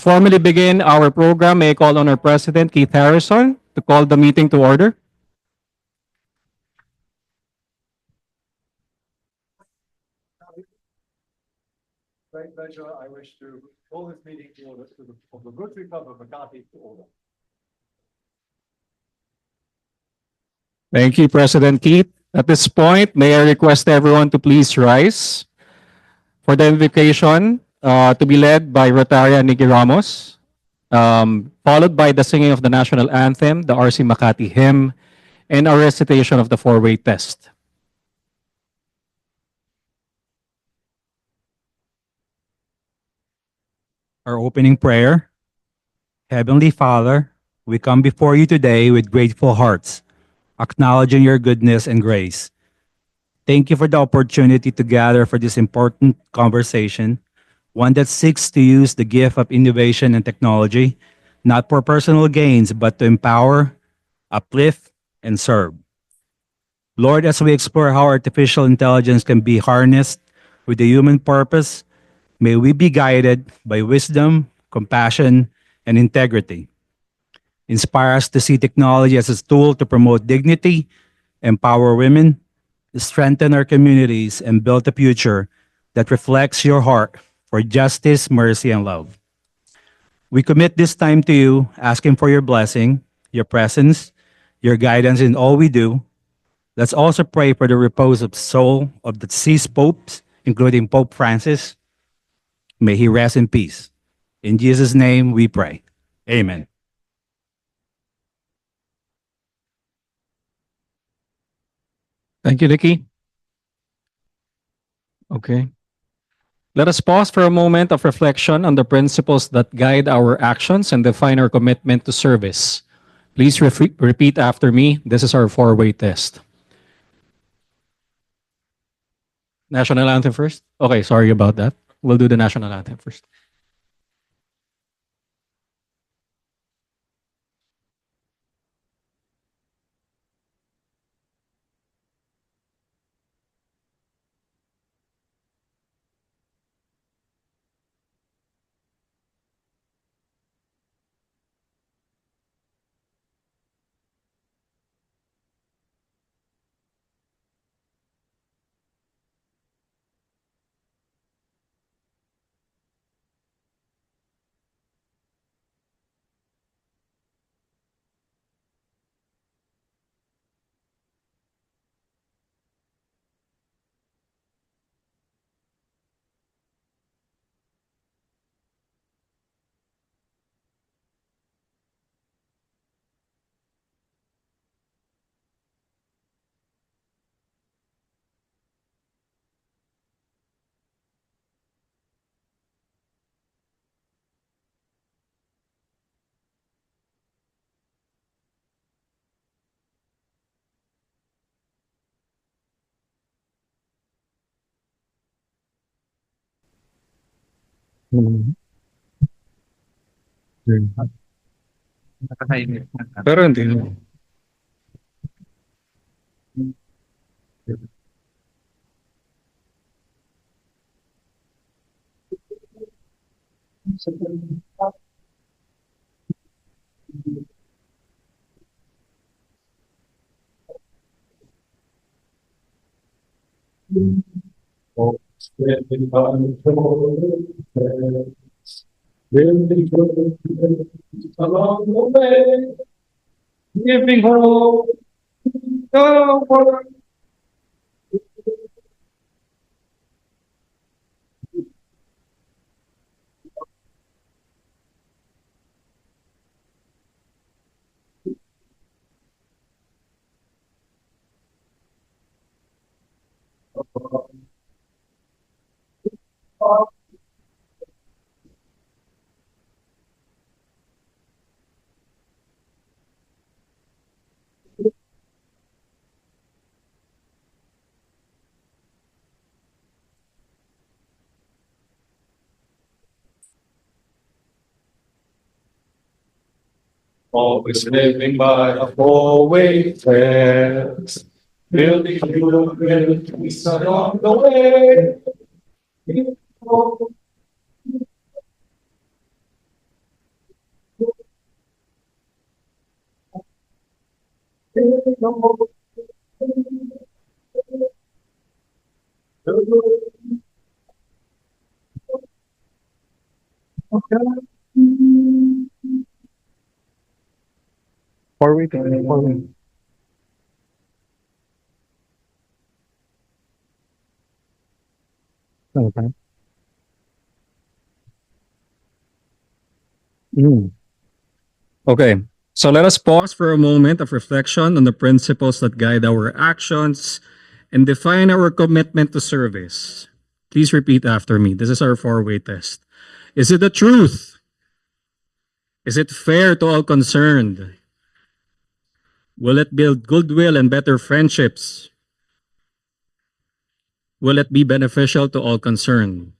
Formally begin our program, may I call on our President, Keith Harrison, to call the meeting to order. Great pleasure. I wish to call this meeting to order of the Rotary Club of Makati to order. Thank you, President Keith. At this point, may I request everyone to please rise for the invocation to be led by Rotarian Nikki Ramos, followed by the singing of the national anthem, the RC Makati hymn, and a recitation of the four-way test. Our opening prayer. Heavenly Father, we come before you today with grateful hearts, acknowledging your goodness and grace. Thank you for the opportunity to gather for this important conversation, one that seeks to use the gift of innovation and technology, not for personal gains, but to empower, uplift, and serve. Lord, as we explore how artificial intelligence can be harnessed with a human purpose, may we be guided by wisdom, compassion, and integrity. Inspire us to see technology as a tool to promote dignity, empower women, strengthen our communities, and build a future that reflects your heart for justice, mercy, and love. We commit this time to you, asking for your blessing, your presence, your guidance in all we do. Let's also pray for the repose of soul of the deceased popes, including Pope Francis. May he rest in peace. In Jesus' name we pray. Amen. Thank you, Nikki. Okay. Let us pause for a moment of reflection on the principles that guide our actions and define our commitment to service. Please repeat after me. This is our four-way test. National anthem first? Okay, sorry about that. We'll do the national anthem first. Pero hindi. Along the way, giving hope to the world. Always living by a four-way test, building human peace along the way. Forward, forward. Okay. Mm. Okay. So let us pause for a moment of reflection on the principles that guide our actions and define our commitment to service. Please repeat after me. This is our four-way test. Is it the truth? Is it fair to all concerned? Will it build goodwill and better friendships? Will it be beneficial to all concerned?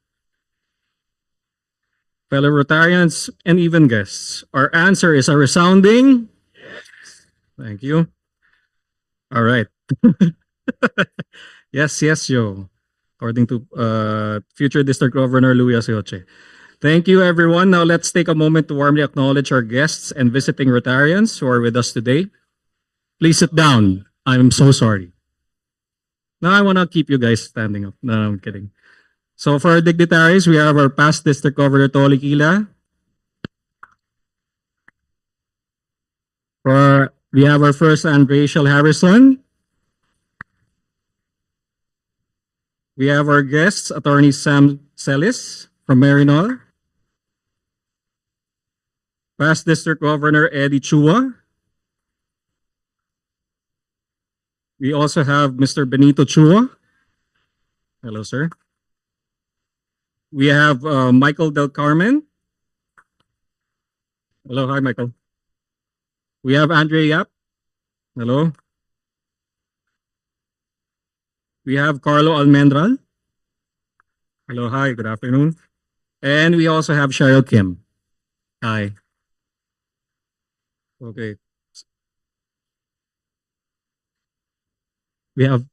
Fellow Rotarians and even guests, our answer is a resounding. Thank you. All right. Yes, yes, Joe. According to future District Governor Louis Asioche. Thank you, everyone. Now let's take a moment to warmly acknowledge our guests and visiting Rotarians who are with us today. Please sit down. I'm so sorry. No, I want to keep you guys standing up. No, I'm kidding. So for our dignitaries, we have our past District Governor Toli Kila. We have our first and Rachel Harrison. We have our guests, Attorney Sam Celis from Marinol. Past District Governor Eddie Chua. We also have Mr. Benito Chua. Hello, sir. We have Michael Del Carmen. Hello, hi, Michael. We have Andre Yap. Hello. We have Carlo Almendral. Hello, hi, good afternoon. And we also have Cheryl Kim. Hi. Okay. We have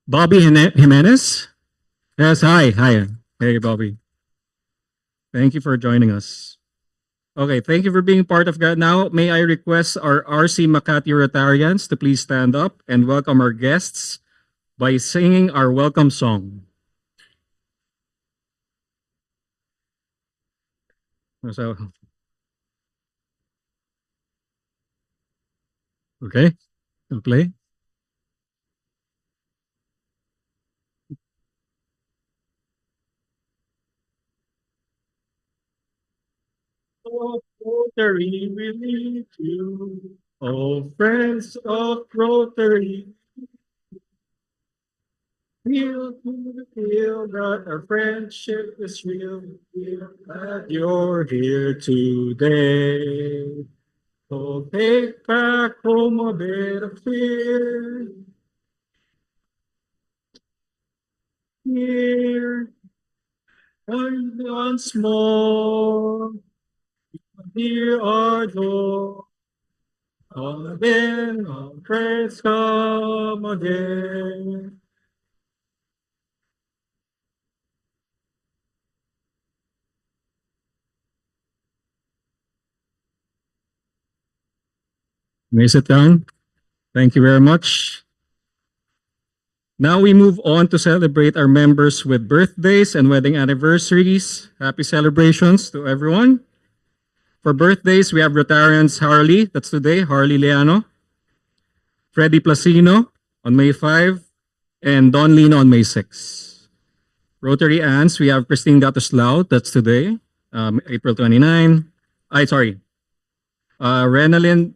Bobby Jimenez. Yes, hi, hi. Hey, Bobby. Thank you for joining us. Okay, thank you for being part of that. Now, may I request our RC Makati Rotarians to please stand up and welcome our guests by singing our welcome song. So, okay, we'll play. Of Rotary we need you. Oh, friends of Rotary, feel that our friendship is real. Feel that you're here today. So take back home a bit of fear. Here, once more, hear our door. Come again, our friends come again. May I sit down? Thank you very much. Now we move on to celebrate our members with birthdays and wedding anniversaries. Happy celebrations to everyone. For birthdays, we have Rotarians Harley, that's today, Harley Leano. Freddy Placino on May 5, and Don Lino on May 6. Rotary Ants, we have Christine Gatoslao, that's today, April 29. Renalyn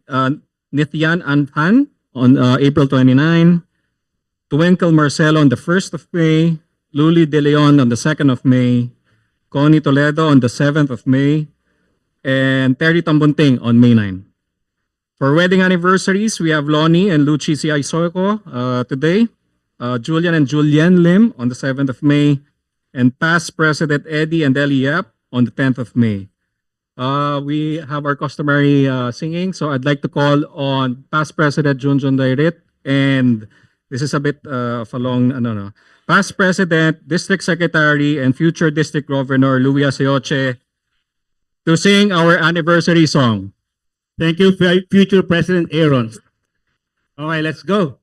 Nithyan Anpan on April 29. Twinkle Marcelo on the 1st of May. Luli De Leon on the 2nd of May. Connie Toledo on the 7th of May. And Terry Tambunting on May 9. For wedding anniversaries, we have Lonnie and Luchi C. Isoco today. Julian and Julian Lim on the 7th of May. And past President Eddie and Ellie Yap on the 10th of May. We have our customary singing, so I'd like to call on past President Junjun Dairit, and this is a bit of a long, past President, District Secretary, and future District Governor Louis Asioche to sing our anniversary song. Thank you, future President Aaron. Okay, let's go.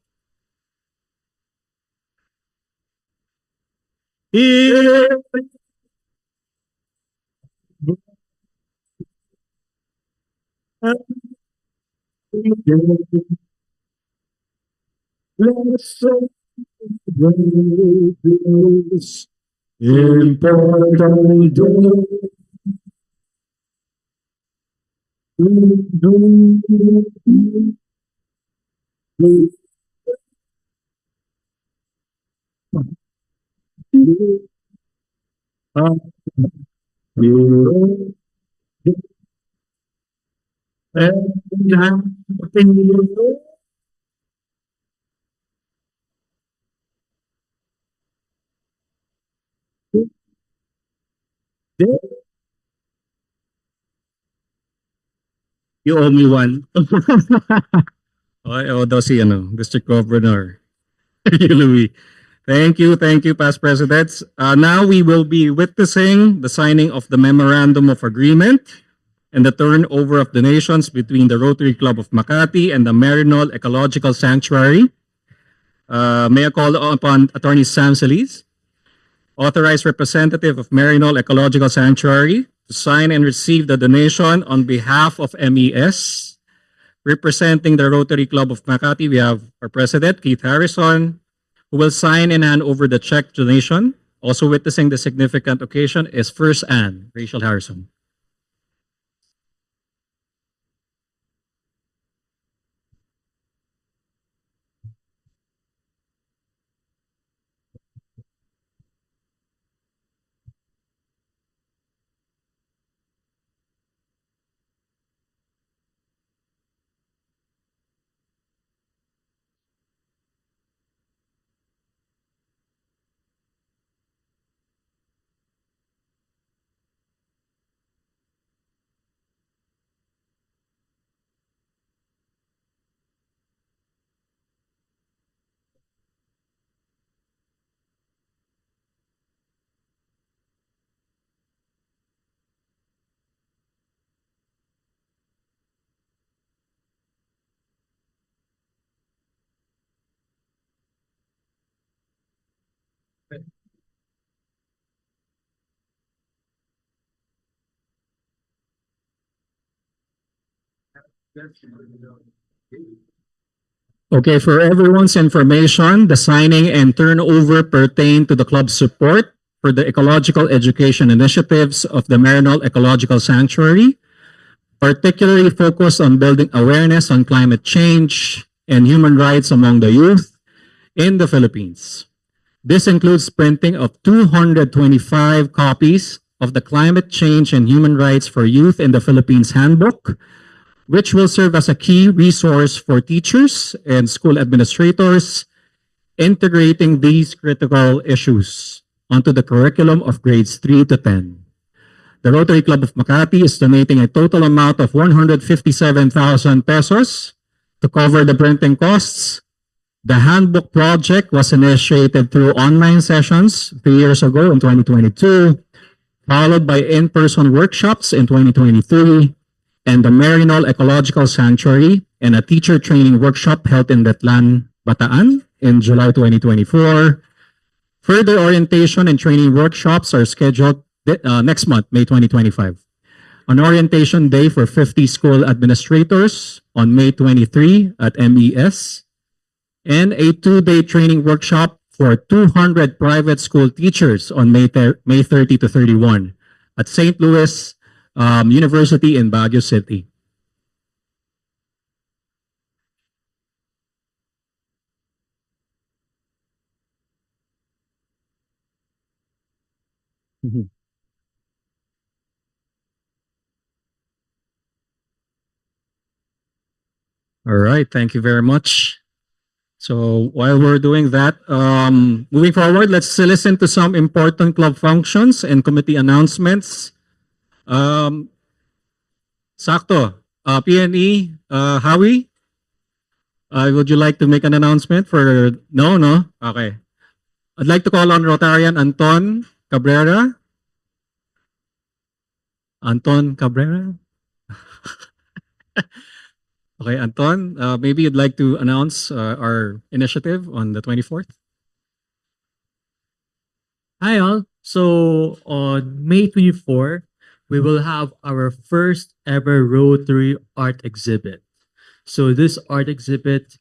Here let's celebrate this important You owe me one. Okay, o daw si District Governor. Louis. Thank you, past presidents. Now we will be witnessing the signing of the Memorandum of Agreement and the turnover of donations between the Rotary Club of Makati and the Marinol Ecological Sanctuary. May I call upon Attorney Sam Solis, authorized representative of Marinol Ecological Sanctuary, to sign and receive the donation on behalf of MES. Representing the Rotary Club of Makati, we have our president, Keith Harrison, who will sign and hand over the check donation. Also witnessing the significant occasion is First Anne, Rachel Harrison. Okay, for everyone's information, the signing and turnover pertain to the club's support for the ecological education initiatives of the Marinol Ecological Sanctuary, particularly focused on building awareness on climate change and human rights among the youth in the Philippines. This includes printing of 225 copies of the Climate Change and Human Rights for Youth in the Philippines Handbook, which will serve as a key resource for teachers and school administrators integrating these critical issues onto the curriculum of grades 3 to 10. The Rotary Club of Makati is donating a total amount of 157,000 pesos to cover the printing costs. The handbook project was initiated through online sessions 3 years ago in 2022, followed by in-person workshops in 2023, and the Marinol Ecological Sanctuary and a teacher training workshop held in Betlan, Bataan in July 2024. Further orientation and training workshops are scheduled next month, May 2025. An orientation day for 50 school administrators on May 23 at MES, and a 2-day training workshop for 200 private school teachers on May 30 to 31 at St. Louis University in Baguio City. All right, thank you very much. So while we're doing that, moving forward, let's listen to some important club functions and committee announcements. Sakto, PNE, Howie, would you like to make an announcement for, no? Okay. I'd like to call on Rotarian Anton Cabrera. Anton Cabrera? Okay, Anton, maybe you'd like to announce our initiative on the 24th? Hi all. So on May 24, we will have our first ever Rotary art exhibit. So this art exhibit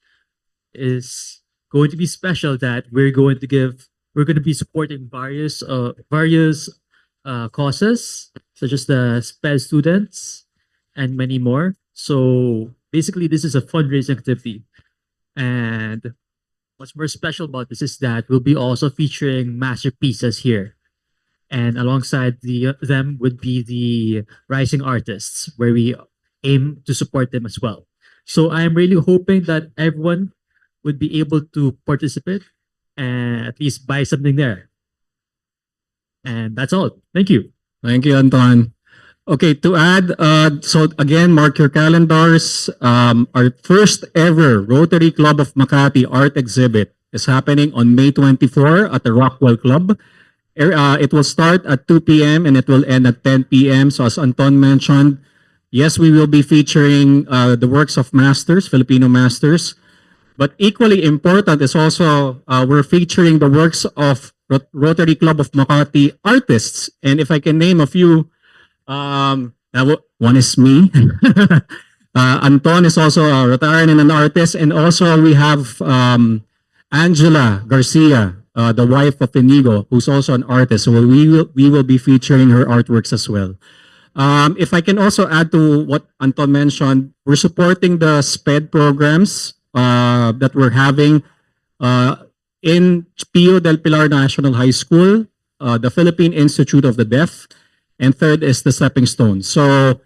is going to be special that we're going to be supporting various causes such as the SPED students and many more. So basically this is a fundraising activity, and what's more special about this is that we'll be also featuring masterpieces here. And alongside them would be the rising artists, where we aim to support them as well. So I'm really hoping that everyone would be able to participate and at least buy something there. And that's all. Thank you. Thank you, Anton. Okay, to add, so again, mark your calendars. Our first ever Rotary Club of Makati art exhibit is happening on May 24 at the Rockwell Club. It will start at 2 p.m. and it will end at 10 p.m. So as Anton mentioned, yes, we will be featuring the works of masters, Filipino masters. But equally important is also we're featuring the works of Rotary Club of Makati artists. And if I can name a few, one is me. Anton is also a Rotarian and an artist. And also we have Angela Garcia, the wife of Inigo, who's also an artist. So we will be featuring her artworks as well. If I can also add to what Anton mentioned, we're supporting the SPED programs that we're having in Pio del Pilar National High School, the Philippine Institute of the Deaf, and third is the Stepping Stone. So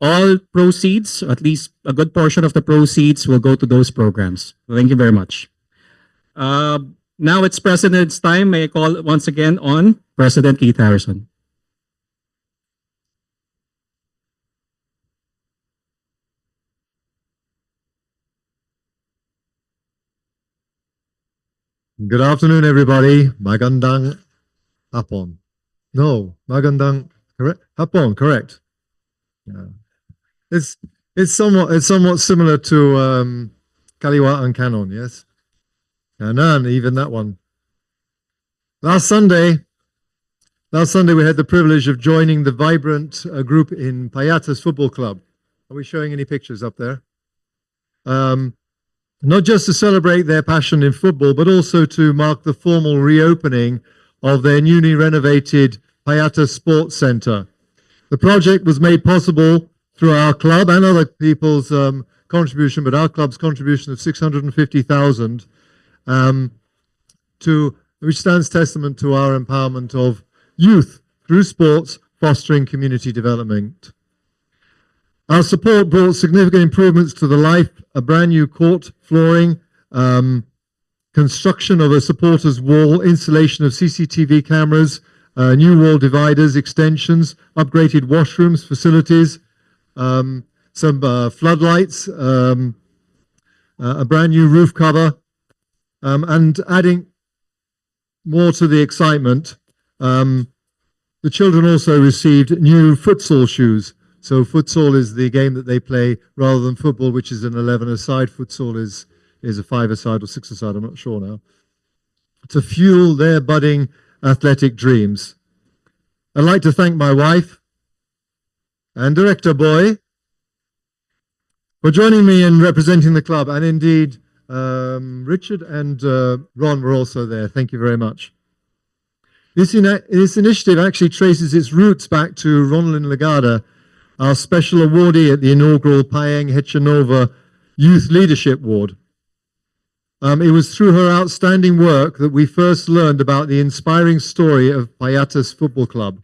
all proceeds, at least a good portion of the proceeds, will go to those programs. Thank you very much. Now it's President's time. May I call once again on President Keith Harrison. Good afternoon, everybody. Magandang hapon. No, magandang correct. Hapon, correct. Yeah. It's somewhat similar to Kaliwa and Canon, yes. Kanan, even that one. Last Sunday we had the privilege of joining the vibrant group in Payatas Football Club. Are we showing any pictures up there? Not just to celebrate their passion in football, but also to mark the formal reopening of their newly renovated Payatas Sports Center. The project was made possible through our club and other people's contribution, but our club's contribution of 650,000, which stands testament to our empowerment of youth through sports, fostering community development. Our support brought significant improvements to the life, a brand new court flooring, construction of a supporters wall, installation of CCTV cameras, new wall dividers, extensions, upgraded washrooms, facilities, some floodlights, a brand new roof cover, and adding more to the excitement, the children also received new futsal shoes. So futsal is the game that they play rather than football, which is an 11-a-side. Futsal is a 5-a-side or 6-a-side, I'm not sure now, to fuel their budding athletic dreams. I'd like to thank my wife and Director Boy for joining me in representing the club, and indeed Richard and Ron were also there. Thank you very much. This initiative actually traces its roots back to Ronaldin Lagada, our special awardee at the inaugural Payeng Hechanova Youth Leadership Award. It was through her outstanding work that we first learned about the inspiring story of Payatas Football Club.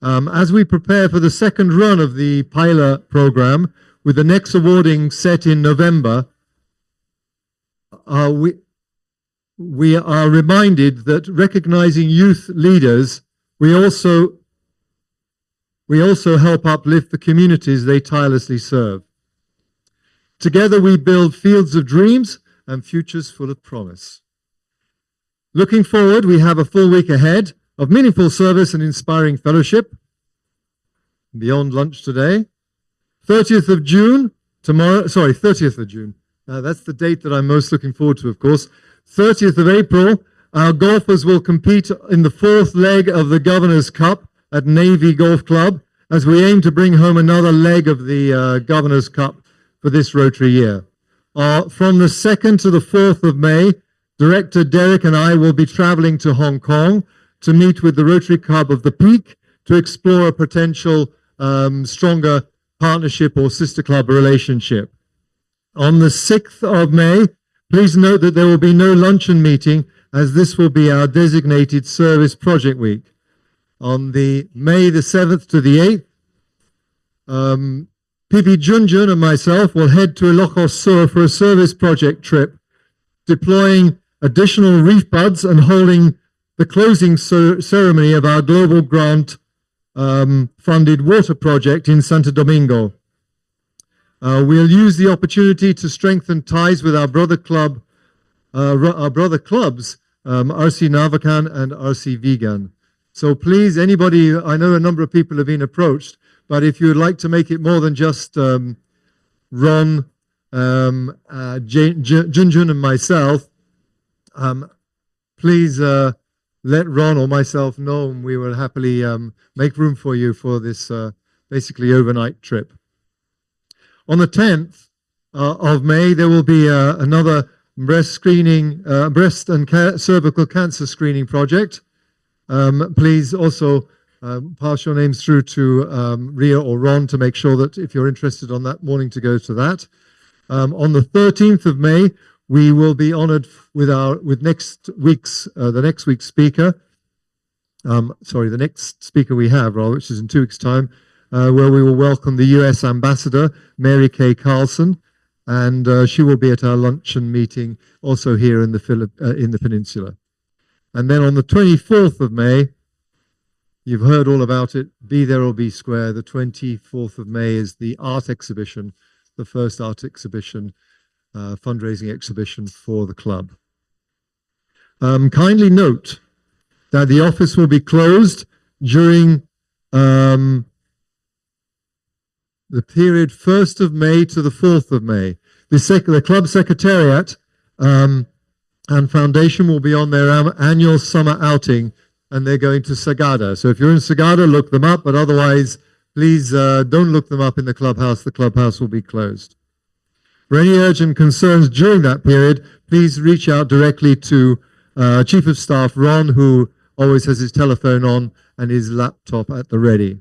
As we prepare for the second run of the pilot program, with the next awarding set in November, we are reminded that recognizing youth leaders, we also help uplift the communities they tirelessly serve. Together we build fields of dreams and futures full of promise. Looking forward, we have a full week ahead of meaningful service and inspiring fellowship beyond lunch today. 30th of June tomorrow, sorry, 30th of June. That's the date that I'm most looking forward to, of course. 30th of April, our golfers will compete in the fourth leg of the Governor's Cup at Navy Golf Club as we aim to bring home another leg of the Governor's Cup for this Rotary year. From the 2nd to the 4th of May, Director Derek and I will be traveling to Hong Kong to meet with the Rotary Club of the Peak to explore a potential stronger partnership or sister club relationship. On the 6th of May, please note that there will be no luncheon meeting as this will be our designated service project week. On the May the 7th to the 8th, Pipi Junjun and myself will head to Ilocos Sur for a service project trip, deploying additional reef buds and holding the closing ceremony of our global grant funded water project in Santo Domingo. We'll use the opportunity to strengthen ties with our brother clubs, RC Navakan and RC Vegan. So please, anybody, I know a number of people have been approached, but if you would like to make it more than just Ron, Junjun and myself, please let Ron or myself know, and we will happily make room for you for this basically overnight trip. On the 10th of May, there will be another breast and cervical cancer screening project. Please also pass your names through to Ria or Ron to make sure that if you're interested on that morning to go to that. On the 13th of May, we will be honored with the next week's speaker. The next speaker we have, which is in 2 weeks' time, where we will welcome the U.S. Ambassador, Mary Kay Carlson, and she will be at our luncheon meeting also here in the Peninsula. And then on the 24th of May, you've heard all about it, Be There or Be Square. The 24th of May is the art exhibition, the first art exhibition, fundraising exhibition for the club. Kindly note that the office will be closed during the period 1st of May to the 4th of May. The club secretariat and foundation will be on their annual summer outing, and they're going to Sagada. So if you're in Sagada, look them up, but otherwise, please don't look them up in the clubhouse. The clubhouse will be closed. For any urgent concerns during that period, please reach out directly to Chief of Staff Ron, who always has his telephone on and his laptop at the ready.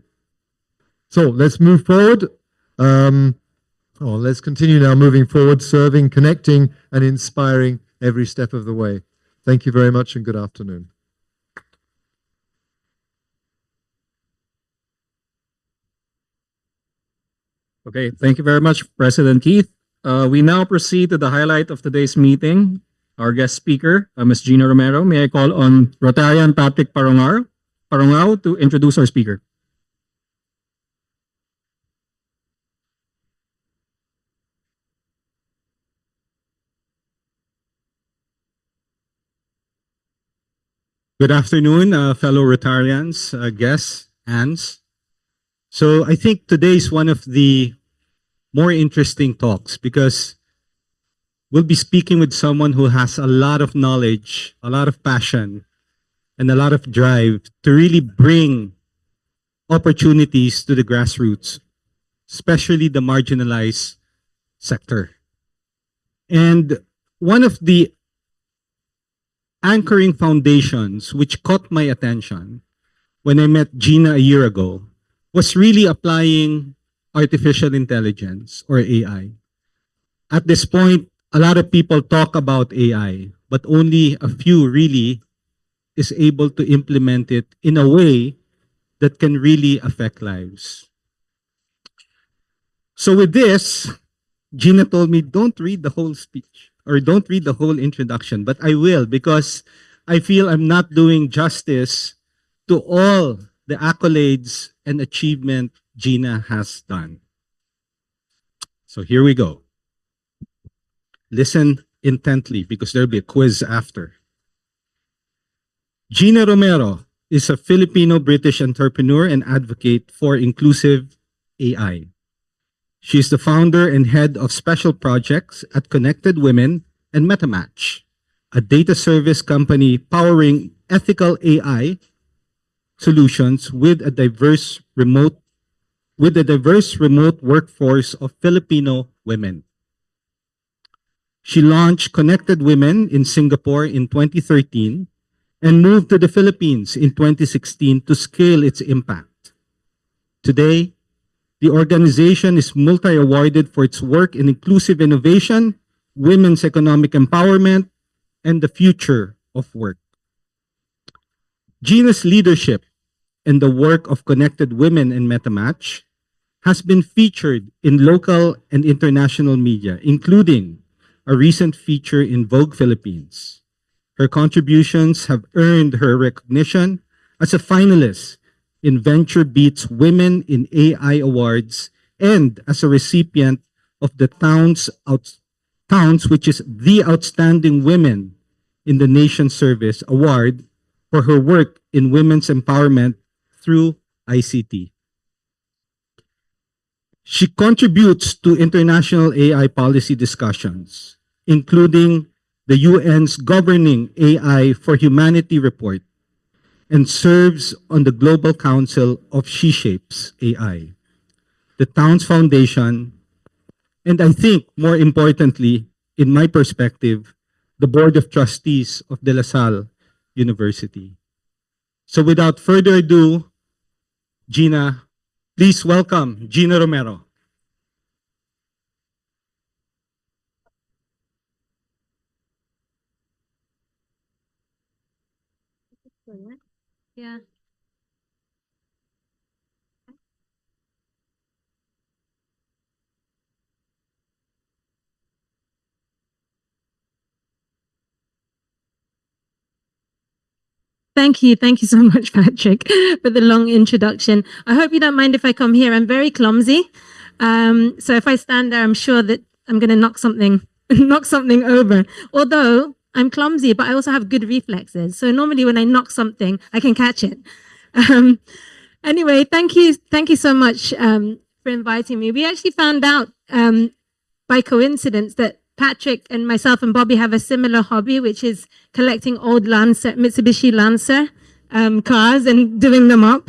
So let's move forward. Let's continue now moving forward, serving, connecting, and inspiring every step of the way. Thank you very much and good afternoon. Okay, thank you very much, President Keith. We now proceed to the highlight of today's meeting. Our guest speaker, Ms. Gina Romero. May I call on Rotarian Patrick Parongao to introduce our speaker. Good afternoon, fellow Rotarians, guests, Ans. So I think today is one of the more interesting talks because we'll be speaking with someone who has a lot of knowledge, a lot of passion, and a lot of drive to really bring opportunities to the grassroots, especially the marginalized sector. And one of the anchoring foundations which caught my attention when I met Gina a year ago was really applying artificial intelligence or AI. At this point, a lot of people talk about AI, but only a few really is able to implement it in a way that can really affect lives. So with this, Gina told me, don't read the whole speech or don't read the whole introduction, but I will because I feel I'm not doing justice to all the accolades and achievement Gina has done. So here we go. Listen intently because there'll be a quiz after. Gina Romero is a Filipino-British entrepreneur and advocate for inclusive AI. She is the founder and head of special projects at Connected Women and Mettamatch, a data service company powering ethical AI solutions with a diverse remote workforce of Filipino women. She launched Connected Women in Singapore in 2013 and moved to the Philippines in 2016 to scale its impact. Today, the organization is multi-awarded for its work in inclusive innovation, women's economic empowerment, and the future of work. Gina's leadership and the work of Connected Women and Mettamatch has been featured in local and international media, including a recent feature in Vogue Philippines. Her contributions have earned her recognition as a finalist in Venture Beat's Women in AI Awards and as a recipient of the Towns, which is the Outstanding Women in the Nation Service Award for her work in women's empowerment through ICT. She contributes to international AI policy discussions, including the UN's Governing AI for Humanity report, and serves on the Global Council of She Shapes AI, the Towns Foundation, and I think more importantly, in my perspective, the Board of Trustees of De La Salle University. So without further ado, Gina, please welcome Gina Romero. Yeah. Thank you. Thank you so much, Patrick, for the long introduction. I hope you don't mind if I come here. I'm very clumsy. So if I stand there, I'm sure that I'm going to knock something, knock something over. Although I'm clumsy, but I also have good reflexes. So normally when I knock something, I can catch it. Anyway, thank you. Thank you so much for inviting me. We actually found out by coincidence that Patrick and myself and Bobby have a similar hobby, which is collecting old Mitsubishi Lancer cars and doing them up.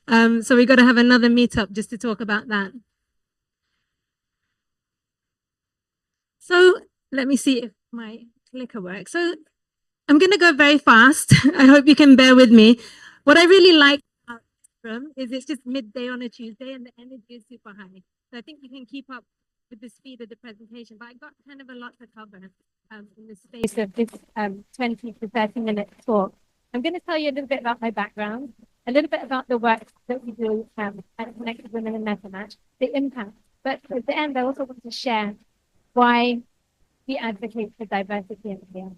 So we got to have another meetup just to talk about that. So let me see if my clicker works. So I'm going to go very fast. I hope you can bear with me. What I really like about this room is it's just midday on a Tuesday and the energy is super high. So I think you can keep up with the speed of the presentation, but I got kind of a lot to cover in the space of this 20 to 30 minute talk. I'm going to tell you a little bit about my background, a little bit about the work that we do at Connected Women and Mettamatch, the impact. But at the end, I also want to share why we advocate for diversity in care.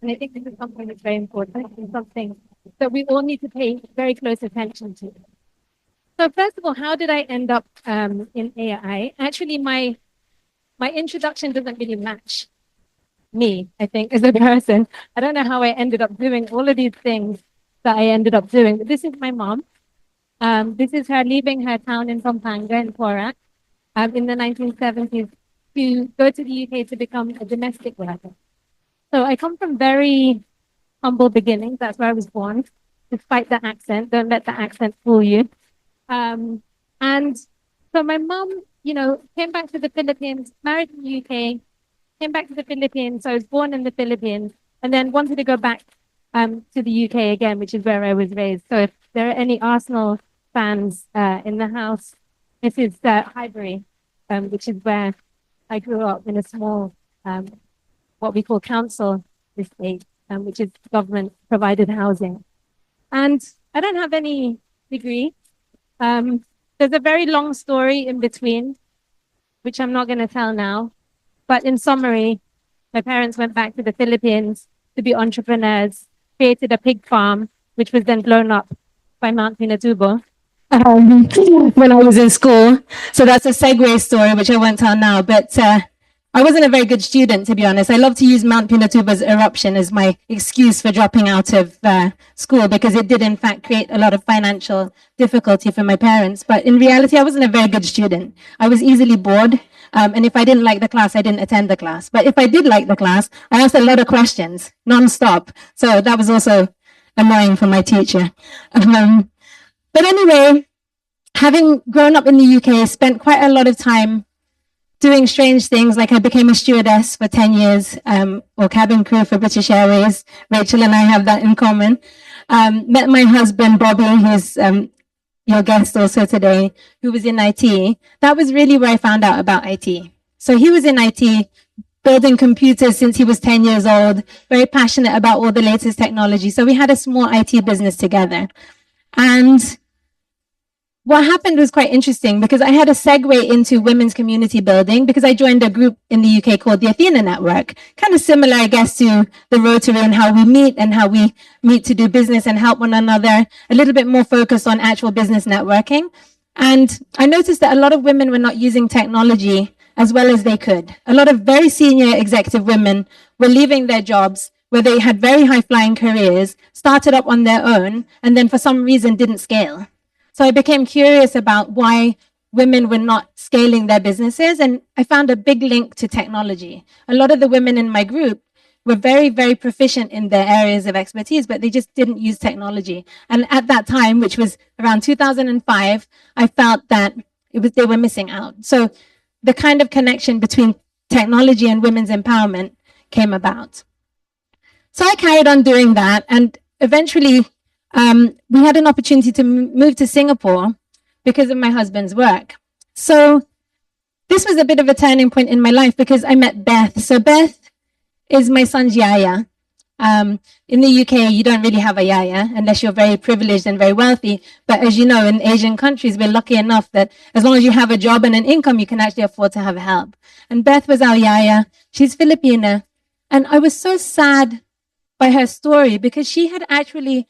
And I think this is something that's very important and something that we all need to pay very close attention to. So first of all, how did I end up in AI? Actually, my introduction doesn't really match me, I think, as a person. I don't know how I ended up doing all of these things that I ended up doing. But this is my mom. This is her leaving her town in Pampanga in Porac in the 1970s to go to the UK to become a domestic worker. So I come from very humble beginnings. That's where I was born, despite the accent. Don't let the accent fool you. And so my mom, came back to the Philippines, married in the UK, came back to the Philippines. So I was born in the Philippines and then wanted to go back to the UK again, which is where I was raised. So if there are any Arsenal fans in the house, this is Highbury, which is where I grew up in a small, what we call council estate, which is government provided housing. And I don't have any degree. There's a very long story in between, which I'm not going to tell now. But in summary, my parents went back to the Philippines to be entrepreneurs, created a pig farm, which was then blown up by Mount Pinatubo when I was in school. So that's a segue story, which I won't tell now. But I wasn't a very good student, to be honest. I love to use Mount Pinatuba's eruption as my excuse for dropping out of school because it did, in fact, create a lot of financial difficulty for my parents. But in reality, I wasn't a very good student. I was easily bored. And if I didn't like the class, I didn't attend the class. But if I did like the class, I asked a lot of questions non-stop. So that was also annoying for my teacher. But anyway, having grown up in the UK, spent quite a lot of time doing strange things, like I became a stewardess for 10 years, or cabin crew for British Airways. Rachel and I have that in common. Met my husband, Bobby, who's your guest also today, who was in IT. That was really where I found out about IT. So he was in IT, building computers since he was 10 years old, very passionate about all the latest technology. So we had a small IT business together. And what happened was quite interesting because I had a segue into women's community building because I joined a group in the UK called the Athena Network, kind of similar, I guess, to the Rotary and how we meet to do business and help one another, a little bit more focused on actual business networking. And I noticed that a lot of women were not using technology as well as they could. A lot of very senior executive women were leaving their jobs where they had very high flying careers, started up on their own, and then for some reason didn't scale. So I became curious about why women were not scaling their businesses, and I found a big link to technology. A lot of the women in my group were very, very proficient in their areas of expertise, but they just didn't use technology. And at that time, which was around 2005, I felt that they were missing out. So the kind of connection between technology and women's empowerment came about. So I carried on doing that, and eventually we had an opportunity to move to Singapore because of my husband's work. So this was a bit of a turning point in my life because I met Beth. So Beth is my son's yaya. In the UK, you don't really have a yaya unless you're very privileged and very wealthy. But as you know, in Asian countries, we're lucky enough that as long as you have a job and an income, you can actually afford to have help. And Beth was our yaya. She's Filipina. And I was so sad by her story because she had actually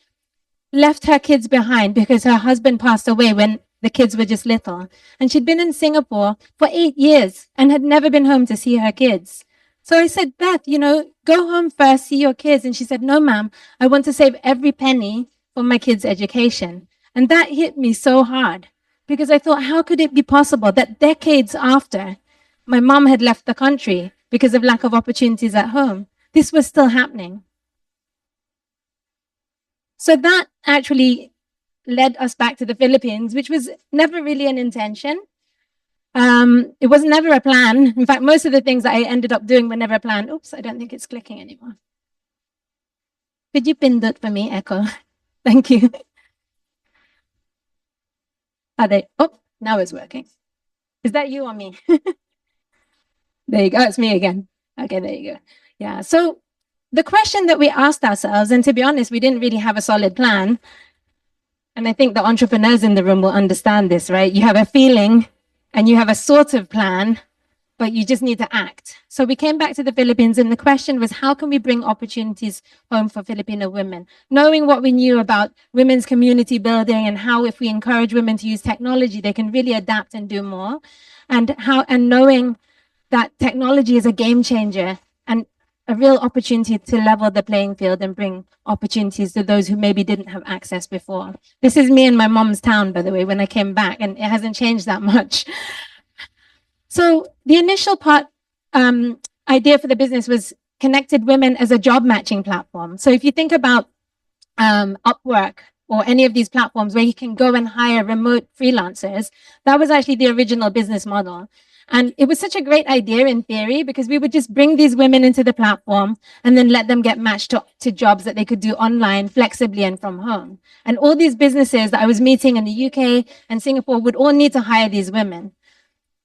left her kids behind because her husband passed away when the kids were just little. And she'd been in Singapore for 8 years and had never been home to see her kids. So I said, Beth, go home first, see your kids. And she said, no, ma'am, I want to save every penny for my kids' education. And that hit me so hard because I thought, how could it be possible that decades after my mom had left the country because of lack of opportunities at home, this was still happening? So that actually led us back to the Philippines, which was never really an intention. It was never a plan. In fact, most of the things that I ended up doing were never a plan. Oops, I don't think it's clicking anymore. Could you pin that for me, Echo? Thank you. Oh, now it's working. Is that you or me? There you go. It's me again. Okay, there you go. Yeah. So the question that we asked ourselves, and to be honest, we didn't really have a solid plan. And I think the entrepreneurs in the room will understand this, right? You have a feeling and you have a sort of plan, but you just need to act. So we came back to the Philippines and the question was, how can we bring opportunities home for Filipino women? Knowing what we knew about women's community building and how if we encourage women to use technology, they can really adapt and do more. And knowing that technology is a game changer and a real opportunity to level the playing field and bring opportunities to those who maybe didn't have access before. This is me in my mom's town, by the way, when I came back, and it hasn't changed that much. So the initial idea for the business was connected women as a job matching platform. So if you think about Upwork or any of these platforms where you can go and hire remote freelancers, that was actually the original business model. And it was such a great idea in theory because we would just bring these women into the platform and then let them get matched to jobs that they could do online flexibly and from home. And all these businesses that I was meeting in the UK and Singapore would all need to hire these women.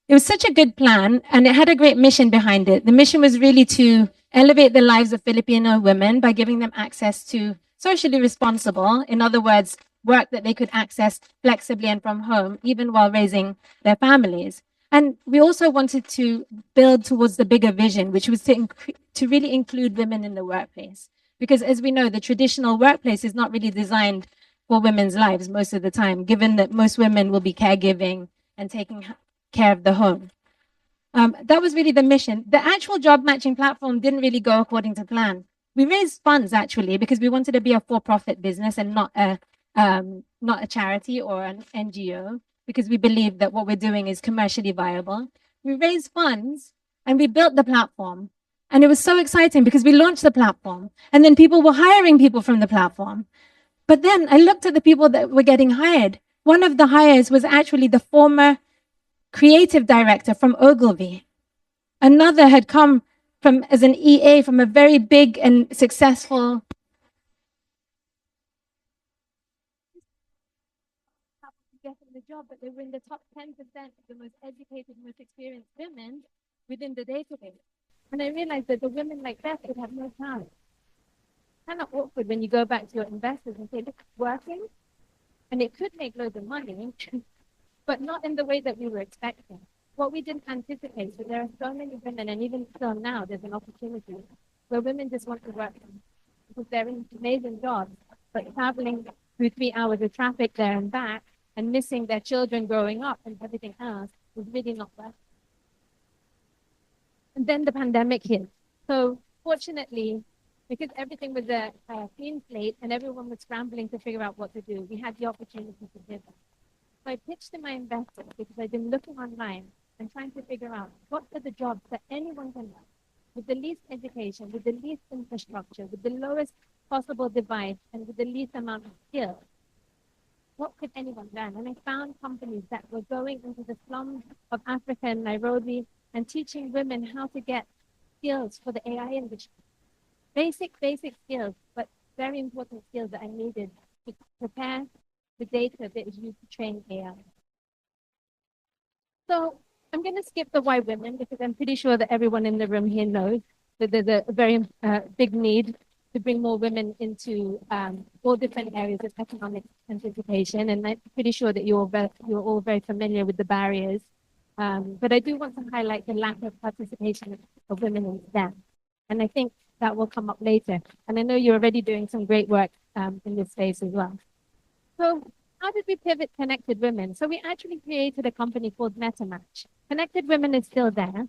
It was such a good plan and it had a great mission behind it. The mission was really to elevate the lives of Filipino women by giving them access to socially responsible, in other words, work that they could access flexibly and from home, even while raising their families. And we also wanted to build towards the bigger vision, which was to really include women in the workplace. Because as we know, the traditional workplace is not really designed for women's lives most of the time, given that most women will be caregiving and taking care of the home. That was really the mission. The actual job matching platform didn't really go according to plan. We raised funds actually because we wanted to be a for-profit business and not a charity or an NGO, because we believe that what we're doing is commercially viable. We raised funds and we built the platform. And it was so exciting because we launched the platform and then people were hiring people from the platform. But then I looked at the people that were getting hired. One of the hires was actually the former creative director from Ogilvy. Another had come from as an EA from a very big and successful getting the job, but they were in the top 10% of the most educated, most experienced women within the database. And I realized that the women like that would have no chance. Kind of awkward when you go back to your investors and say, look, it's working, and it could make loads of money, but not in the way that we were expecting. What we didn't anticipate, but there are so many women, and even still now, there's an opportunity where women just want to work because they're in amazing jobs, but traveling through 3 hours of traffic there and back and missing their children growing up and everything else is really not worth it. And then the pandemic hit. So fortunately, because everything was a clean slate and everyone was scrambling to figure out what to do, we had the opportunity to do that. So I pitched to my investors because I've been looking online and trying to figure out what are the jobs that anyone can do with the least education, with the least infrastructure, with the lowest possible device, and with the least amount of skill. What could anyone learn? And I found companies that were going into the slums of Africa and Nairobi and teaching women how to get skills for the AI industry. Basic skills, but very important skills that I needed to prepare the data that is used to train AI. So I'm going to skip the why women because I'm pretty sure that everyone in the room here knows that there's a very big need to bring more women into all different areas of economic participation. And I'm pretty sure that you're all very familiar with the barriers. But I do want to highlight the lack of participation of women in STEM. And I think that will come up later. And I know you're already doing some great work in this space as well. So how did we pivot Connected Women? So we actually created a company called Mettamatch. Connected Women is still there,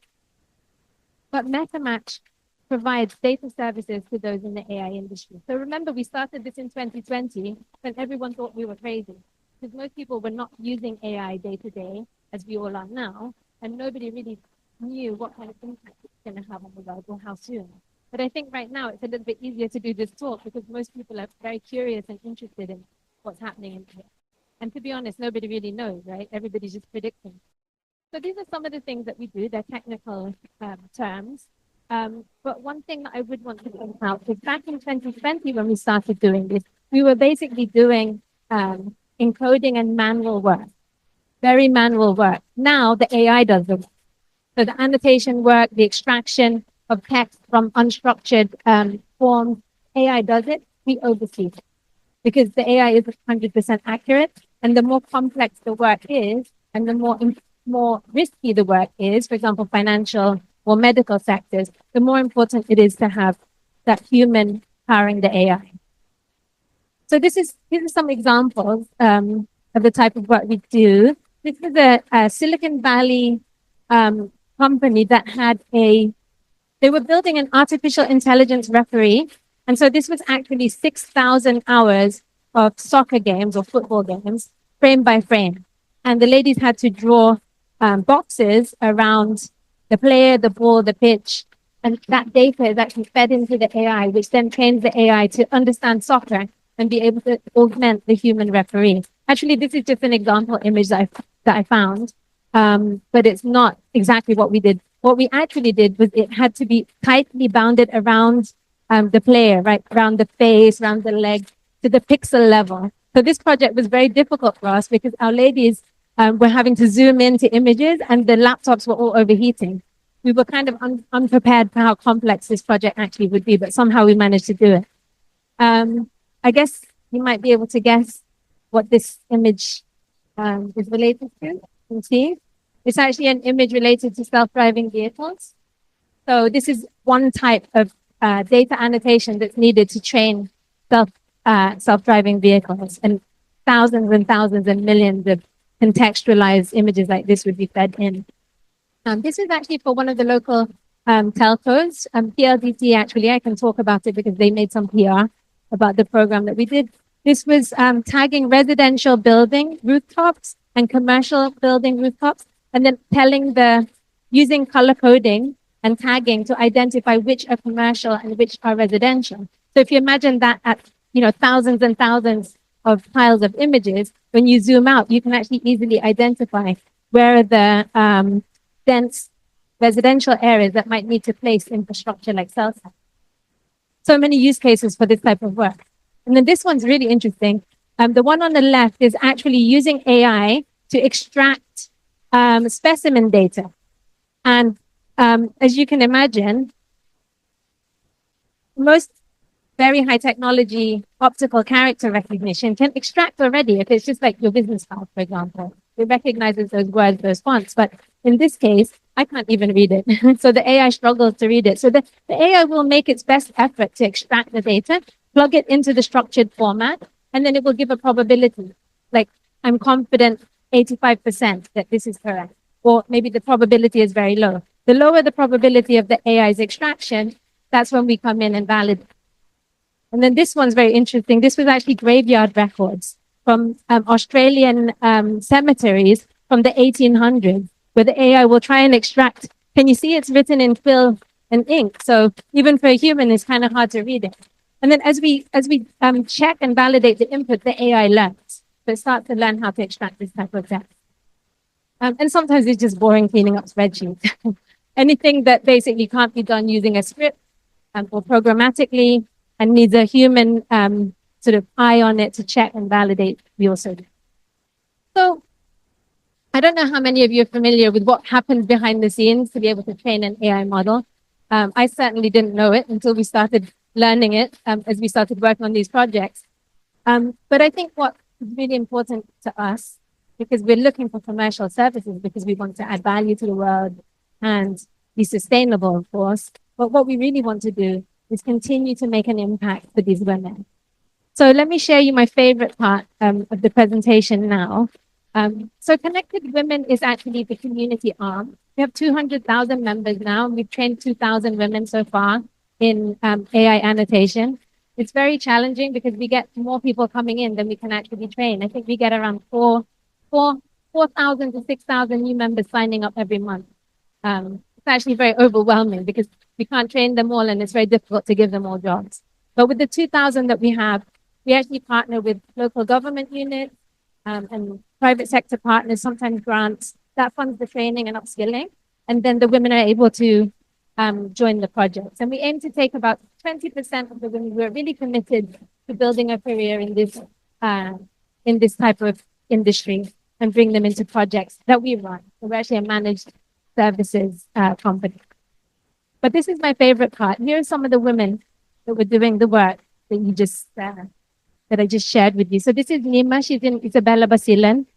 but Mettamatch provides data services to those in the AI industry. So remember, we started this in 2020 when everyone thought we were crazy because most people were not using AI day to day as we all are now, and nobody really knew what kind of impact it's going to have on the world or how soon. But I think right now it's a little bit easier to do this talk because most people are very curious and interested in what's happening in here. And to be honest, nobody really knows, right? Everybody's just predicting. So these are some of the things that we do. They're technical terms. But one thing that I would want to point out is back in 2020, when we started doing this, we were basically doing encoding and manual work, very manual work. Now the AI does the work. So the annotation work, the extraction of text from unstructured forms, AI does it, we oversee it. Because the AI is 100% accurate, and the more complex the work is, and the more risky the work is, for example, financial or medical sectors, the more important it is to have that human powering the AI. So these are some examples of the type of work we do. This is a Silicon Valley company that they were building an artificial intelligence referee. And so this was actually 6,000 hours of soccer games or football games, frame by frame. And the ladies had to draw boxes around the player, the ball, the pitch. And that data is actually fed into the AI, which then trains the AI to understand soccer and be able to augment the human referee. Actually, this is just an example image that I found, but it's not exactly what we did. What we actually did was it had to be tightly bounded around the player, right? Around the face, around the leg, to the pixel level. So this project was very difficult for us because our ladies were having to zoom into images and the laptops were all overheating. We were kind of unprepared for how complex this project actually would be, but somehow we managed to do it. I guess you might be able to guess what this image is related to. You can see it's actually an image related to self-driving vehicles. So this is one type of data annotation that's needed to train self-driving vehicles, and thousands and millions of contextualized images like this would be fed in. This is actually for one of the local telcos, PLDT actually. I can talk about it because they made some PR about the program that we did. This was tagging residential building rooftops and commercial building rooftops, and then using color coding and tagging to identify which are commercial and which are residential. So if you imagine that at thousands and thousands of piles of images, when you zoom out, you can actually easily identify where are the dense residential areas that might need to place infrastructure like cell sites. So many use cases for this type of work. And then this one's really interesting. The one on the left is actually using AI to extract specimen data. And as you can imagine, most very high technology optical character recognition can extract already. If it's just like your business card, for example, it recognizes those words, those fonts. But in this case, I can't even read it. So the AI struggles to read it. So the AI will make its best effort to extract the data, plug it into the structured format, and then it will give a probability. Like, I'm confident 85% that this is correct. Or maybe the probability is very low. The lower the probability of the AI's extraction, that's when we come in and validate. And then this one's very interesting. This was actually graveyard records from Australian cemeteries from the 1800s, where the AI will try and extract. Can you see it's written in quill and ink? So even for a human, it's kind of hard to read it. And then as we check and validate the input, the AI learns. So it starts to learn how to extract this type of text. And sometimes it's just boring cleaning up spreadsheets. Anything that basically can't be done using a script or programmatically and needs a human sort of eye on it to check and validate, we also do. So I don't know how many of you are familiar with what happens behind the scenes to be able to train an AI model. I certainly didn't know it until we started learning it as we started working on these projects. But I think what is really important to us, because we're looking for commercial services, because we want to add value to the world and be sustainable, of course. But what we really want to do is continue to make an impact for these women. So let me share you my favorite part of the presentation now. So Connected Women is actually the community arm. We have 200,000 members now. We've trained 2,000 women so far in AI annotation. It's very challenging because we get more people coming in than we can actually train. I think we get around 4,000 to 6,000 new members signing up every month. It's actually very overwhelming because we can't train them all and it's very difficult to give them all jobs. But with the 2,000 that we have, we actually partner with local government units and private sector partners, sometimes grants, that funds the training and upskilling. And then the women are able to join the projects. And we aim to take about 20% of the women who are really committed to building a career in this type of industry and bring them into projects that we run. So we're actually a managed services company. But this is my favorite part. Here are some of the women that were doing the work that you just that I just shared with you. So this is Nima. She's in Isabela Basilan,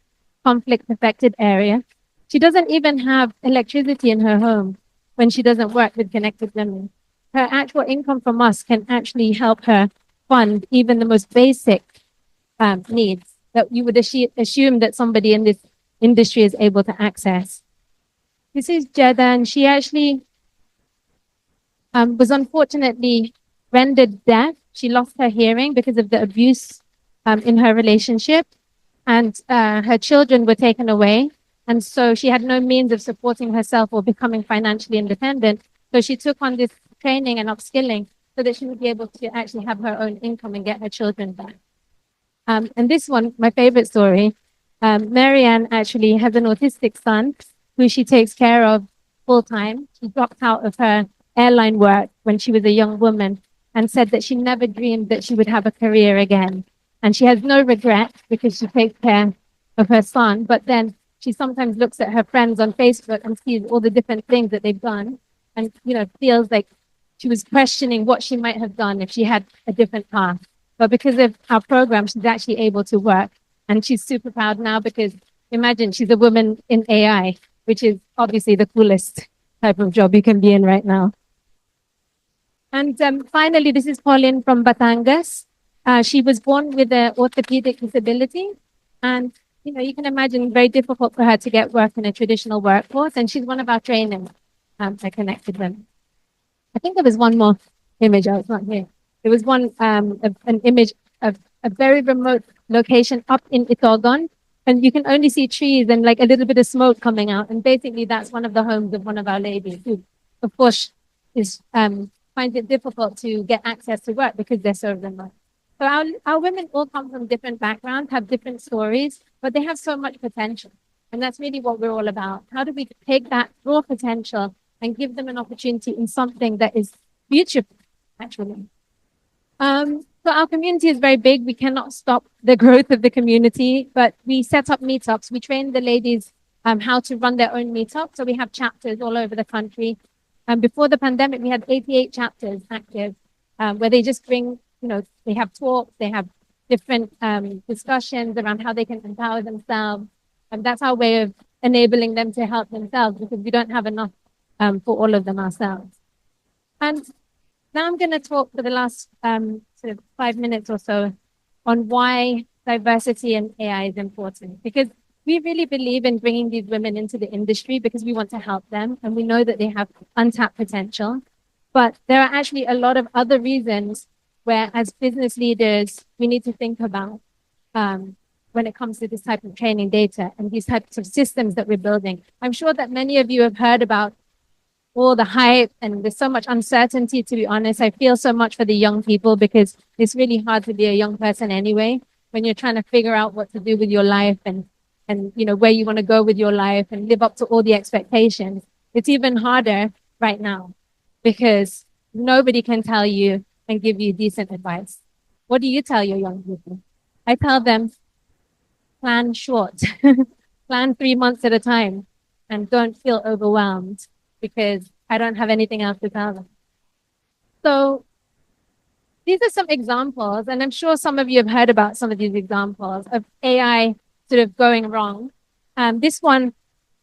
conflict-affected area. She doesn't even have electricity in her home when she doesn't work with Connected Women. Her actual income from us can actually help her fund even the most basic needs that you would assume that somebody in this industry is able to access. This is Jeda, and she actually was unfortunately rendered deaf. She lost her hearing because of the abuse in her relationship, and her children were taken away. And so she had no means of supporting herself or becoming financially independent. So she took on this training and upskilling so that she would be able to actually have her own income and get her children back. And this one, my favorite story, Marianne actually has an autistic son who she takes care of full time. She dropped out of her airline work when she was a young woman and said that she never dreamed that she would have a career again. And she has no regret because she takes care of her son. But then she sometimes looks at her friends on Facebook and sees all the different things that they've done and, feels like she was questioning what she might have done if she had a different path. But because of our program, she's actually able to work. And she's super proud now because imagine she's a woman in AI, which is obviously the coolest type of job you can be in right now. And finally, this is Pauline from Batangas. She was born with an orthopedic disability. And you can imagine very difficult for her to get work in a traditional workforce. And she's one of our trainers that connected them. I think there was one more image. Oh, it's not here. There was an image of a very remote location up in Itogon, and you can only see trees and like a little bit of smoke coming out. And basically, that's one of the homes of one of our ladies who, of course, is finds it difficult to get access to work because they're so remote. So our women all come from different backgrounds, have different stories, but they have so much potential. And that's really what we're all about. How do we take that raw potential and give them an opportunity in something that is beautiful, actually? So our community is very big. We cannot stop the growth of the community, but we set up meetups. We train the ladies how to run their own meetup. So we have chapters all over the country. Before the pandemic, we had 88 chapters active, where they just bring, they have talks, they have different discussions around how they can empower themselves. And that's our way of enabling them to help themselves because we don't have enough for all of them ourselves. And now I'm going to talk for the last sort of 5 minutes or so on why diversity in AI is important. Because we really believe in bringing these women into the industry because we want to help them and we know that they have untapped potential. But there are actually a lot of other reasons where, as business leaders, we need to think about when it comes to this type of training data and these types of systems that we're building. I'm sure that many of you have heard about all the hype and there's so much uncertainty, to be honest. I feel so much for the young people because it's really hard to be a young person anyway, when you're trying to figure out what to do with your life and where you want to go with your life and live up to all the expectations. It's even harder right now because nobody can tell you and give you decent advice. What do you tell your young people? I tell them, plan short, plan 3 months at a time and don't feel overwhelmed because I don't have anything else to tell them. So these are some examples, and I'm sure some of you have heard about some of these examples of AI sort of going wrong. This one,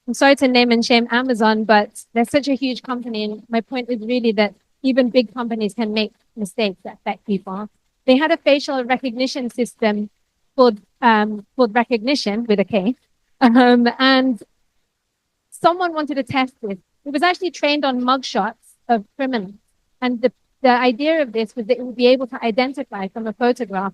I'm sorry to name and shame Amazon, but they're such a huge company. And my point is really that even big companies can make mistakes that affect people. They had a facial recognition system called Recognition with a K. And someone wanted to test this. It was actually trained on mugshots of criminals. And the idea of this was that it would be able to identify from a photograph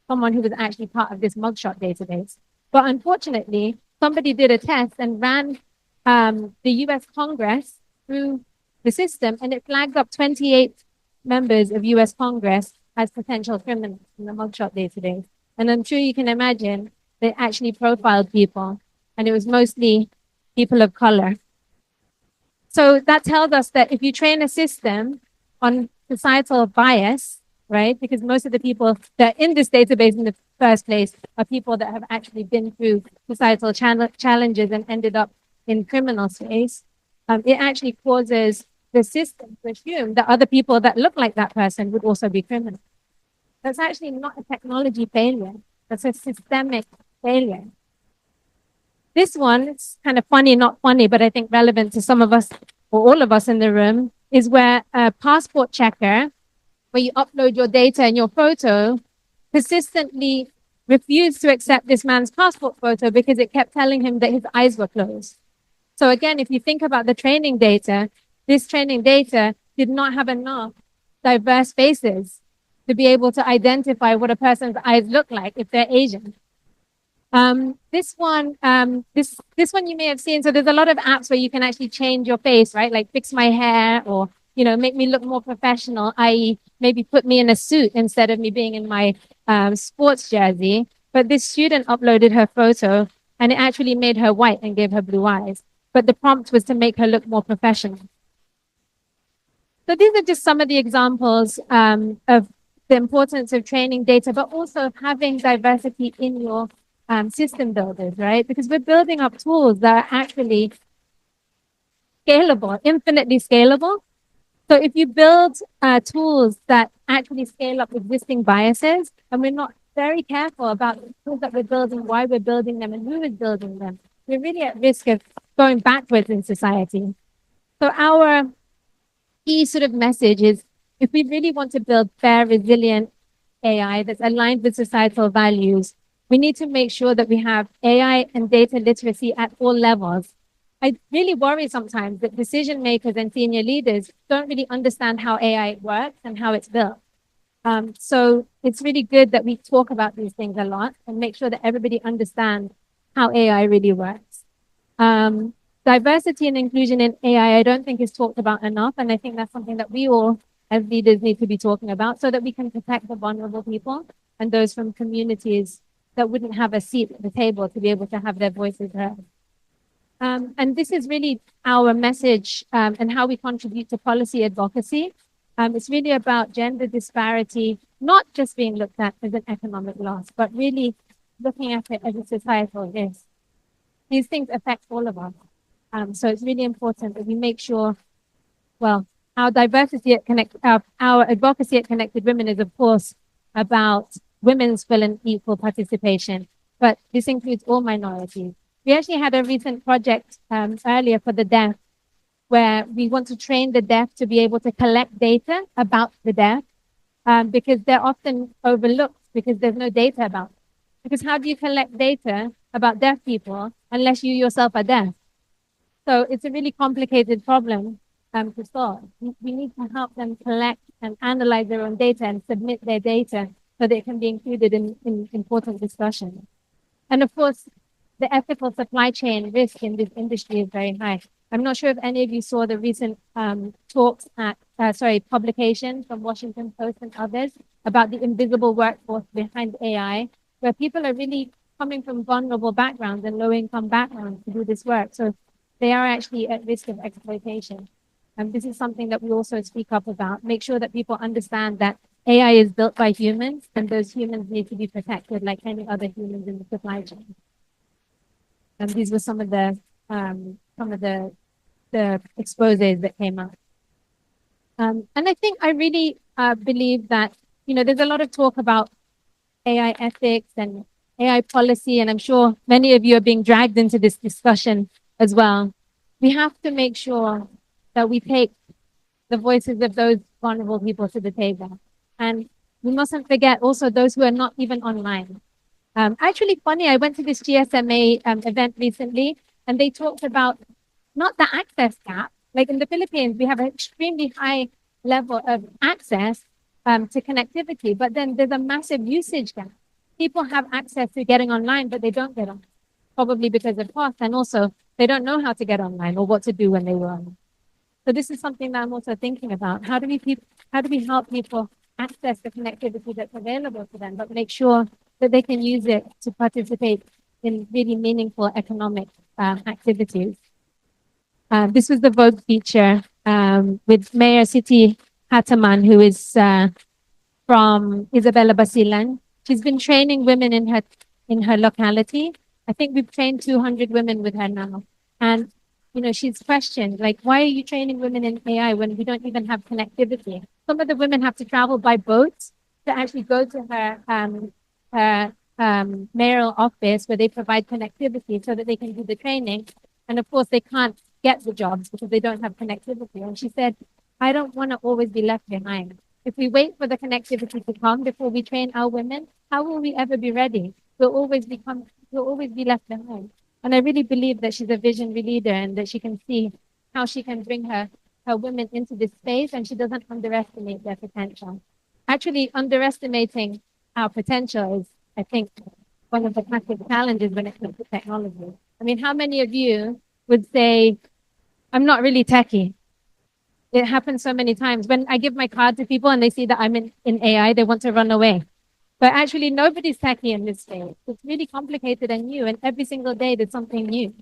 someone who was actually part of this mugshot database. But unfortunately, somebody did a test and ran the US Congress through the system, and it flagged up 28 members of US Congress as potential criminals in the mugshot database. And I'm sure you can imagine they actually profiled people, and it was mostly people of color. So that tells us that if you train a system on societal bias, right, because most of the people that are in this database in the first place are people that have actually been through societal challenges and ended up in criminal space, it actually causes the system to assume that other people that look like that person would also be criminals. That's actually not a technology failure. That's a systemic failure. This one, it's kind of funny, not funny, but I think relevant to some of us or all of us in the room, is where a passport checker, where you upload your data and your photo, persistently refused to accept this man's passport photo because it kept telling him that his eyes were closed. So again, if you think about the training data, this training data did not have enough diverse faces to be able to identify what a person's eyes look like if they're Asian. This one you may have seen. So there's a lot of apps where you can actually change your face, right? Like fix my hair or, make me look more professional, i.e. maybe put me in a suit instead of me being in my sports jersey. But this student uploaded her photo and it actually made her white and gave her blue eyes. But the prompt was to make her look more professional. So these are just some of the examples of the importance of training data, but also of having diversity in your system builders, right? Because we're building up tools that are actually scalable, infinitely scalable. So if you build tools that actually scale up existing biases, and we're not very careful about the tools that we're building, why we're building them, and who is building them, we're really at risk of going backwards in society. So our key sort of message is, if we really want to build fair, resilient AI that's aligned with societal values, we need to make sure that we have AI and data literacy at all levels. I really worry sometimes that decision makers and senior leaders don't really understand how AI works and how it's built. So it's really good that we talk about these things a lot and make sure that everybody understands how AI really works. Diversity and inclusion in AI, I don't think is talked about enough. And I think that's something that we all as leaders need to be talking about so that we can protect the vulnerable people and those from communities that wouldn't have a seat at the table to be able to have their voices heard. And this is really our message and how we contribute to policy advocacy. It's really about gender disparity, not just being looked at as an economic loss, but really looking at it as a societal risk. These things affect all of us. So it's really important that we make sure, well, our advocacy at Connected Women is, of course, about women's full and equal participation, but this includes all minorities. We actually had a recent project earlier for the deaf, where we want to train the deaf to be able to collect data about the deaf, because they're often overlooked because there's no data about them. Because how do you collect data about deaf people unless you yourself are deaf? So it's a really complicated problem to solve. We need to help them collect and analyze their own data and submit their data so that it can be included in important discussions. And of course, the ethical supply chain risk in this industry is very high. I'm not sure if any of you saw the recent publication from Washington Post and others about the invisible workforce behind AI, where people are really coming from vulnerable backgrounds and low-income backgrounds to do this work. So they are actually at risk of exploitation. And this is something that we also speak up about. Make sure that people understand that AI is built by humans, and those humans need to be protected like any other humans in the supply chain. And these were some of the exposés that came up. And I think I really believe that, there's a lot of talk about AI ethics and AI policy, and I'm sure many of you are being dragged into this discussion as well. We have to make sure that we take the voices of those vulnerable people to the table. And we mustn't forget also those who are not even online. Actually, funny, I went to this GSMA event recently, and they talked about not the access gap. Like in the Philippines, we have an extremely high level of access to connectivity, but then there's a massive usage gap. People have access to getting online, but they don't get on, probably because of cost, and also they don't know how to get online or what to do when they were on. So this is something that I'm also thinking about. How do we help people access the connectivity that's available to them, but make sure that they can use it to participate in really meaningful economic activities. This was the Vogue feature with Mayor Siti Hataman, who is from Isabela Basilan. She's been training women in her locality. I think we've trained 200 women with her now. And she's questioned, like, why are you training women in AI when we don't even have connectivity? Some of the women have to travel by boat to actually go to her mayoral office where they provide connectivity so that they can do the training. And of course, they can't get the jobs because they don't have connectivity. And she said, I don't want to always be left behind. If we wait for the connectivity to come before we train our women, how will we ever be ready? We'll always be left behind. And I really believe that she's a visionary leader and that she can see how she can bring her women into this space, and she doesn't underestimate their potential. Actually, underestimating our potential is, I think, one of the massive challenges when it comes to technology. I mean, how many of you would say, I'm not really techie? It happens so many times. When I give my card to people and they see that I'm in AI, they want to run away. But actually, nobody's techie in this space. It's really complicated and new, and every single day there's something new.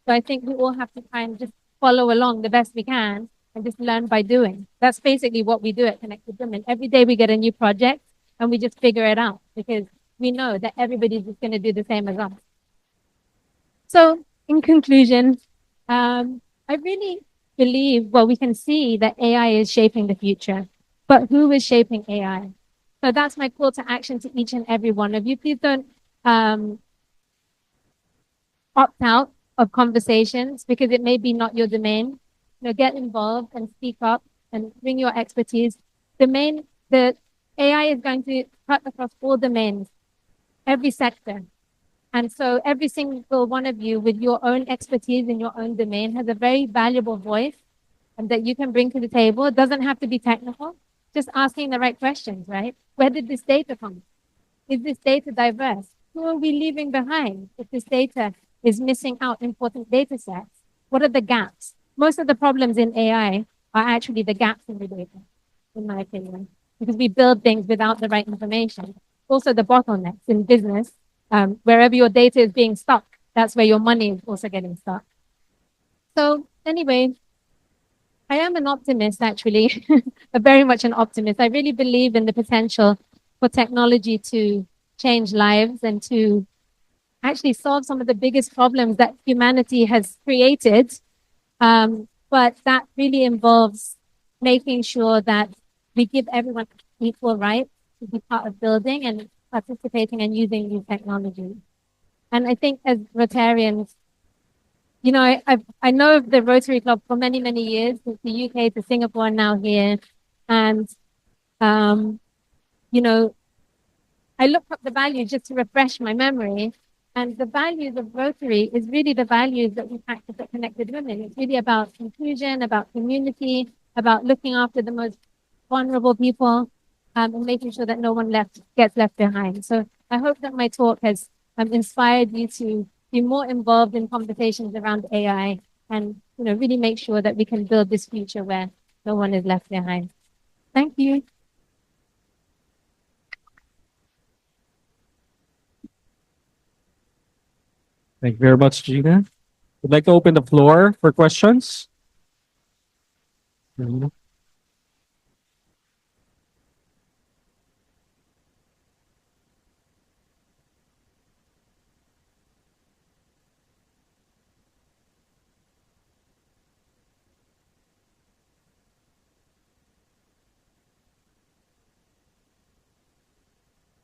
So I think we all have to try and just follow along the best we can and just learn by doing. That's basically what we do at Connected Women. Every day we get a new project and we just figure it out because we know that everybody's just going to do the same as us. So in conclusion, I really believe, well, we can see that AI is shaping the future, but who is shaping AI? So that's my call to action to each and every one of you. Please don't opt out of conversations because it may be not your domain. Get involved and speak up and bring your expertise. The AI is going to cut across all domains, every sector. And so every single one of you with your own expertise in your own domain has a very valuable voice and that you can bring to the table. It doesn't have to be technical, just asking the right questions, right? Where did this data come? Is this data diverse? Who are we leaving behind if this data is missing out important data sets? What are the gaps? Most of the problems in AI are actually the gaps in the data, in my opinion, because we build things without the right information. Also, the bottlenecks in business, wherever your data is being stuck, that's where your money is also getting stuck. So, anyway, I am an optimist, actually, very much an optimist. I really believe in the potential for technology to change lives and to actually solve some of the biggest problems that humanity has created. But that really involves making sure that we give everyone equal rights to be part of building and participating and using new technology. And I think as Rotarians, you know, I know of the Rotary Club for many, many years, since the UK to Singapore and now here. And, you know, I looked up the values just to refresh my memory. And the values of Rotary is really the values that we practice at Connected Women. It's really about inclusion, about community, about looking after the most vulnerable people, and making sure that no one gets left behind. So I hope that my talk has inspired you to be more involved in conversations around AI and really make sure that we can build this future where no one is left behind. Thank you. Thank you very much, Gina. I'd like to open the floor for questions.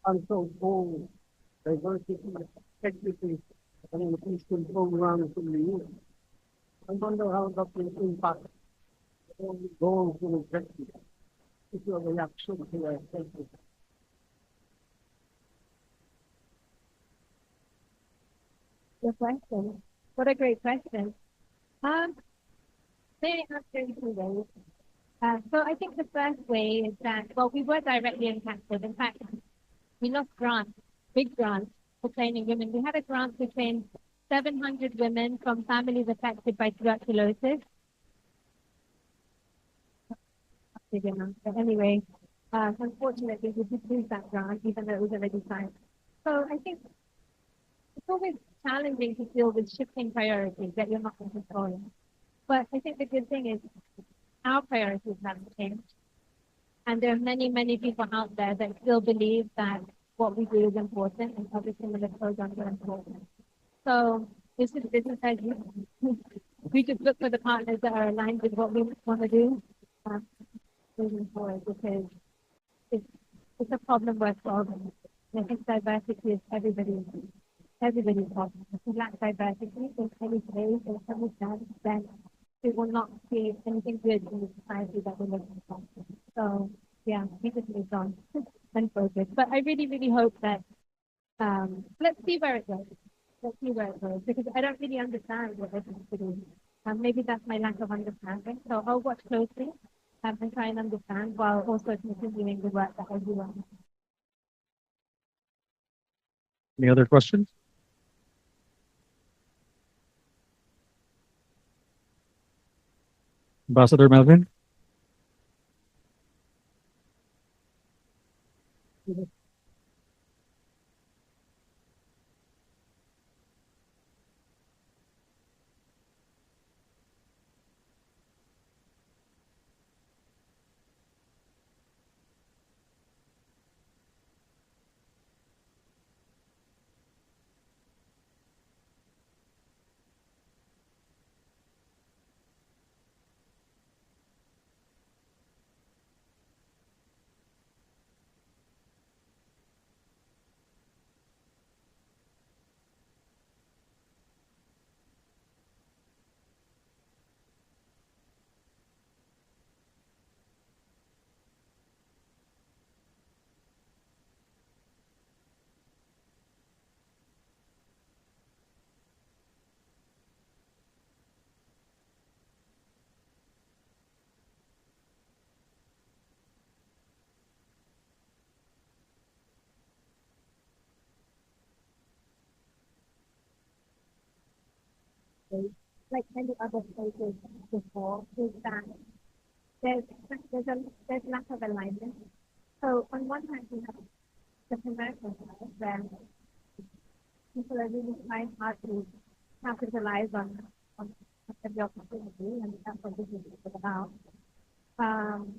Until full diversity, technically, and then please control around from the youth. I wonder how that will impact the goals and objectives. If your reaction to that, thank you. Good question. What a great question. Maybe answer in two ways. So I think the first way is that, well, we were directly impacted. In fact, we lost grants, big grants for training women. We had a grant to train 700 women from families affected by tuberculosis. Big enough. But anyway, unfortunately, we did lose that grant, even though it was already signed. So I think it's always challenging to deal with shifting priorities that you're not in control of. But I think the good thing is our priorities haven't changed. And there are many, many people out there that still believe that what we do is important and other similar programs are important. So this is business as usual. We just look for the partners that are aligned with what we want to do moving forward, because it's a problem worth solving. And I think diversity is everybody's problem. If we lack diversity in any place, in any sense, then we will not see anything good in the society that we're looking for. So yeah, we just moved on and focus. But I really, really hope that let's see where it goes. Let's see where it goes, because I don't really understand what they're trying to do. Maybe that's my lack of understanding. So I'll watch closely and try and understand while also continuing the work that I do. Any other questions? Ambassador Melvin? States, like many other places before, is that there's there's lack of alignment. So on one hand, you have the commercial side where people are really trying hard to capitalize on every opportunity, and that's what this is about. Um,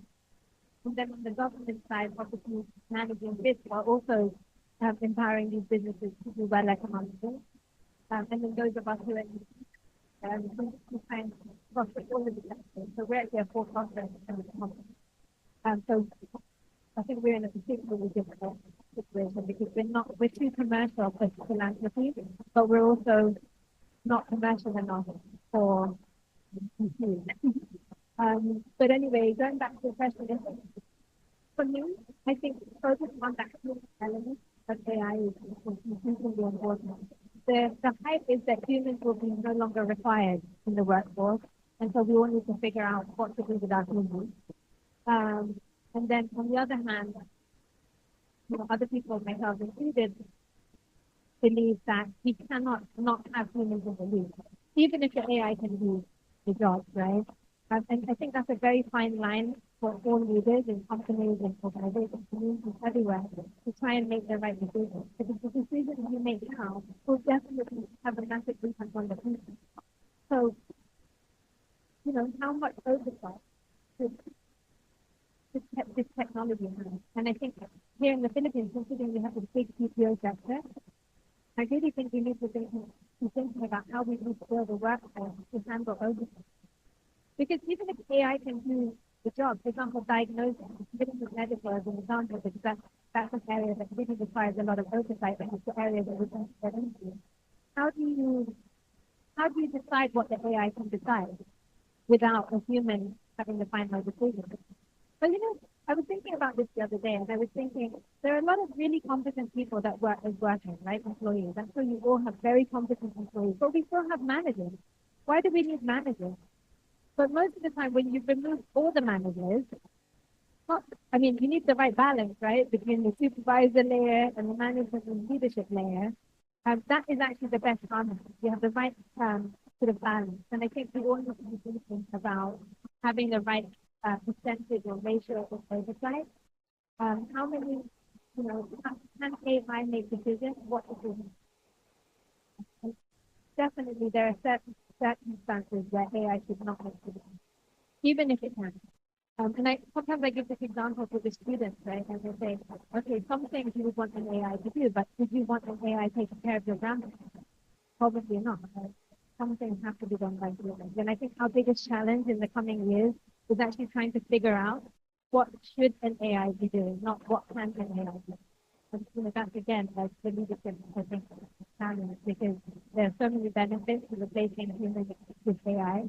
and then on the government side, obviously managing this while also empowering these businesses to do well economically. And then those of us who are who find profit all of the sectors. So we're actually a for-profit company. So I think we're in a particularly difficult situation because we're too commercial for philanthropy, but we're also not commercial enough for food. But anyway, going back to the question, for me, I think focus on that human element of AI is increasingly important. The hype is that humans will be no longer required in the workforce, and so we all need to figure out what to do with our humans. And then on the other hand, other people, myself included, believe that we cannot not have humans in the loop, even if the AI can do the job, right? And I think that's a very fine line for all leaders in companies and organizations, communities everywhere, to try and make the right decisions. Because the decisions you make now will definitely have a massive impact on the future. So, how much oversight should this technology has? And I think here in the Philippines, considering we have a big BPO sector, I really think we need to be thinking about how we need to build a workforce to handle oversight. Because even if AI can do the job, for example, diagnosing, giving the medical as an example, because that's an area that really requires a lot of oversight, and it's the area that we can get into. How do you decide what the AI can decide without a human having the final decision? But I was thinking about this the other day, and I was thinking there are a lot of really competent people that work as workers, right? Employees. I'm sure you all have very competent employees, but we still have managers. Why do we need managers? But most of the time, when you remove all the managers, you need the right balance, right, between the supervisor layer and the management and leadership layer. That is actually the best harmony. You have the right sort of balance. And I think we all need to be thinking about having the right percentage or ratio of oversight. How many, can AI make decisions? What decisions? Definitely, there are certain circumstances where AI should not make decisions, even if it can. And sometimes I give this example to the students, right? And they say, okay, some things you would want an AI to do, but would you want an AI taking care of your grandma? Probably not. Right? Some things have to be done by humans. And I think our biggest challenge in the coming years is actually trying to figure out what should an AI be doing, not what can an AI do. And that's again like the leadership, I think, challenge, because there are so many benefits to replacing humans with AI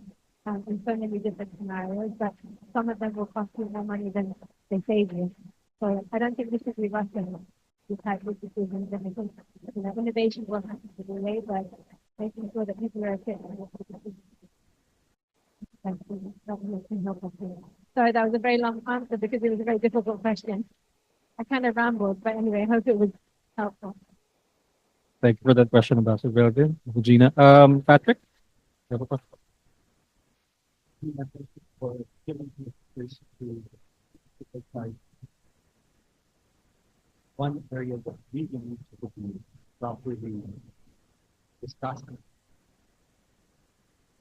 in so many different scenarios, but some of them will cost you more money than they save you. So I don't think we should be rushing these types of decisions. And I think innovation will happen to the way, but making sure that people are equipped with the decisions. Sorry, that was a very long answer because it was a very difficult question. I kind of rambled, but anyway, I hope it was helpful. Thank you for that question, Ambassador Belvin. Gina. Patrick? You have a question? For giving me space to decide one area that we need to be properly discussing.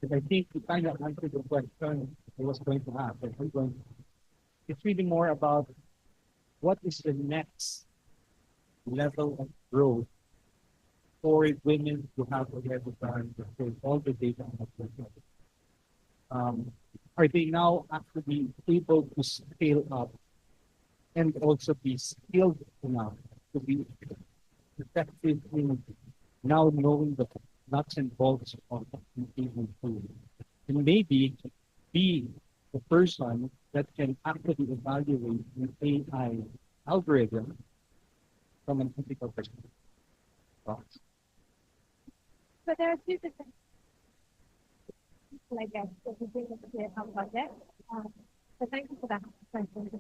Because I think you kind of answered the question I was going to ask. It's really more about what is the next level of growth for women to have already done all the data are they now actually able to scale up and also be skilled enough to be effective in now knowing the nuts and bolts of communication tool, and maybe be the person that can actually evaluate an AI algorithm from an ethical perspective. So there are two different people, I guess, that we bring into the project. So thank you for that question.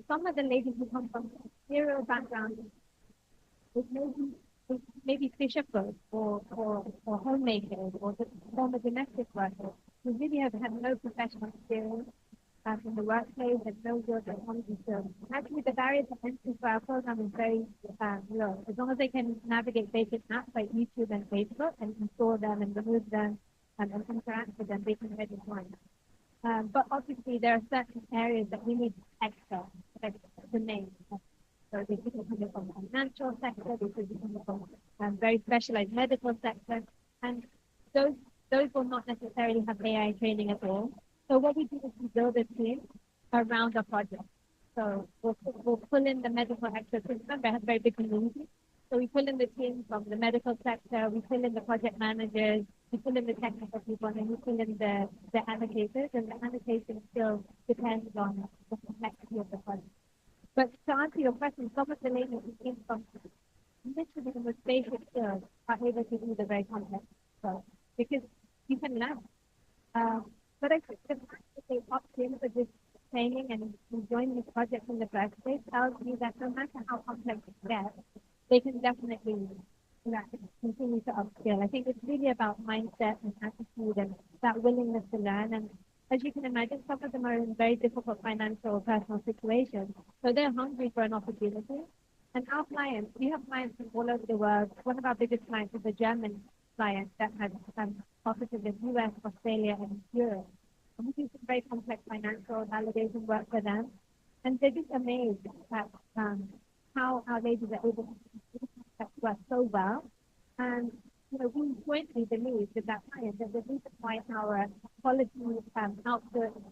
Some of the ladies who come from zero background, it may be maybe fisher folk or homemakers or the former domestic workers who really have had no professional experience in the workplace and no real technology skills. Actually, the barrier to entry for our program is very low. As long as they can navigate basic apps like YouTube and Facebook and install them and remove them and interact with them, they can already join. But obviously, there are certain areas that we need extra, like the name. So they could be coming from the financial sector, they could be coming from very specialized medical sector, and those those will not necessarily have AI training at all. So what we do is we build a team around a project. So we'll pull in the medical experts. Remember, it has a very big community. So we pull in the team from the medical sector, we pull in the project managers, we pull in the technical people, and then we pull in the annotators, and the annotation still depends on the complexity of the project. But to answer your question, some of the ladies who came from literally the most basic skills are able to do the very complex stuff because you can learn. But I think the fact that they opt in for this training and join this project in the first place tells me that no matter how complex it gets, they can definitely continue to upskill. I think it's really about mindset and attitude and that willingness to learn. And as you can imagine, some of them are in very difficult financial or personal situations. So they're hungry for an opportunity. And our clients, we have clients from all over the world. One of our biggest clients is a German client that has offices in US, Australia, and Europe. And we do some very complex financial validation work for them. And they're just amazed at how our ladies are able to do that work so well. And we jointly believe with that client that the reason why our quality output,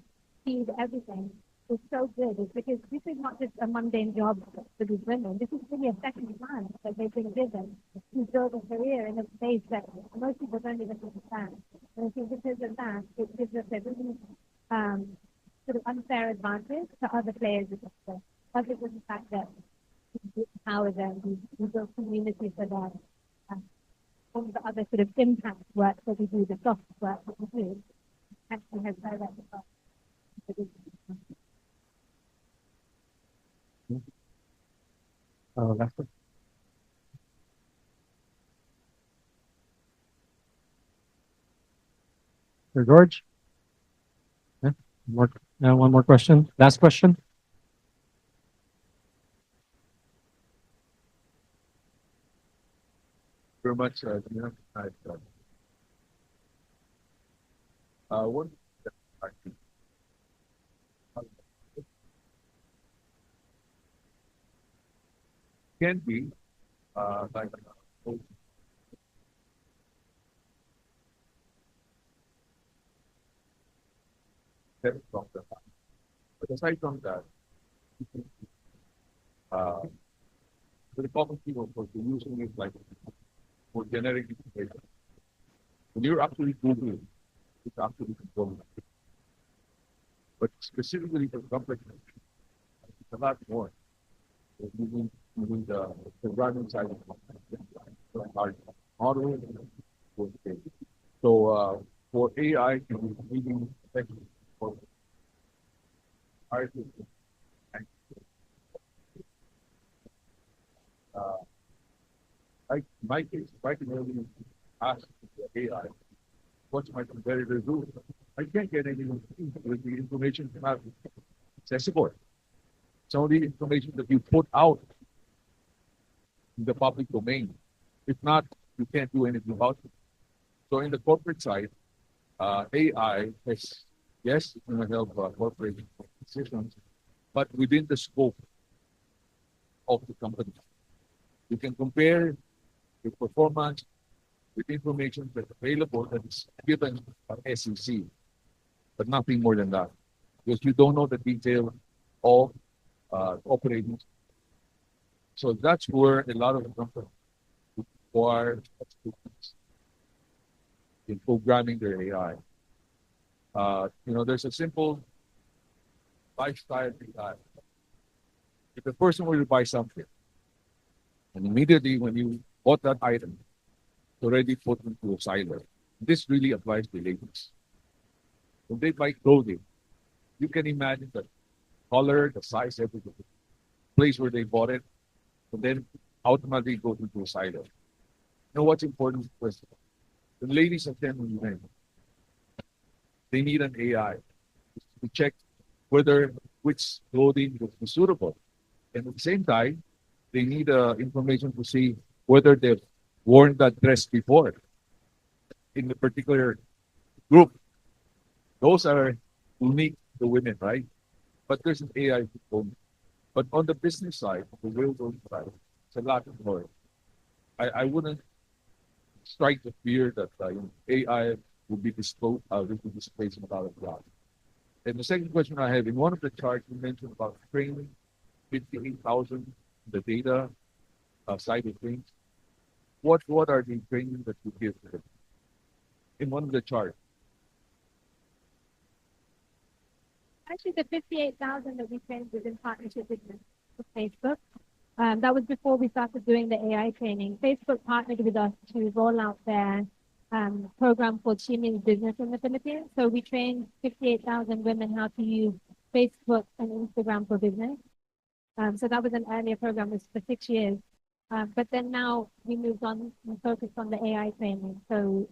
speed, everything is so good is because this is not just a mundane job for these women. This is really a second chance that they've been given to build a career in a space that most people don't even understand. And I think because of that, it gives us a really sort of unfair advantage to other players in the space. Other than the fact that we empower them, we build community for them. All the other sort of impact work that we do, the soft work that we do, actually has direct effect. Last one. Sir George? Yeah, one more question. Last question. Very much, Gina. One can be like step from the past. But aside from that, uh, the common people for using it like for generic information. When you're actually Googling, it's actually controlling. But specifically for complex, it's a lot more. Moving the programming side of the hard model. So for AI to be really effective for artists, like my case, if I can really ask the AI, what's my competitor do? I can't get anything with the information not accessible. It's only information that you put out in the public domain. If not, you can't do anything about it. So in the corporate side, AI has, yes, it's going to help corporate decisions, but within the scope of the company. You can compare your performance with information that's available that is given by SEC, but nothing more than that, because you don't know the detail of operating. So that's where a lot of the companies require expertise in programming their AI. There's a simple lifestyle AI. If a person were to buy something, and immediately when you bought that item, it's already put into a silo. This really applies to ladies. When they buy clothing, you can imagine the color, the size, everything, place where they bought it, and then automatically goes into a silo. Know what's important was the ladies and gentlemen, they need an AI to check whether which clothing would be suitable. And at the same time, they need information to see whether they've worn that dress before in a particular group. Those are unique to women, right? But there's an AI component. But on the business side, the real world side, it's a lot more. I wouldn't strike the fear that AI will be displacing a lot of jobs. And the second question I have, in one of the charts you mentioned about training 58,000, the data side of things. What are the training that you give to them? In one of the charts. Actually, the 58,000 that we trained was in partnership with Facebook. That was before we started doing the AI training. Facebook partnered with us to roll out their program called She Means Business in the Philippines. So we trained 58,000 women how to use Facebook and Instagram for business. So that was an earlier program, it was for 6 years. But then now we moved on and focused on the AI training. So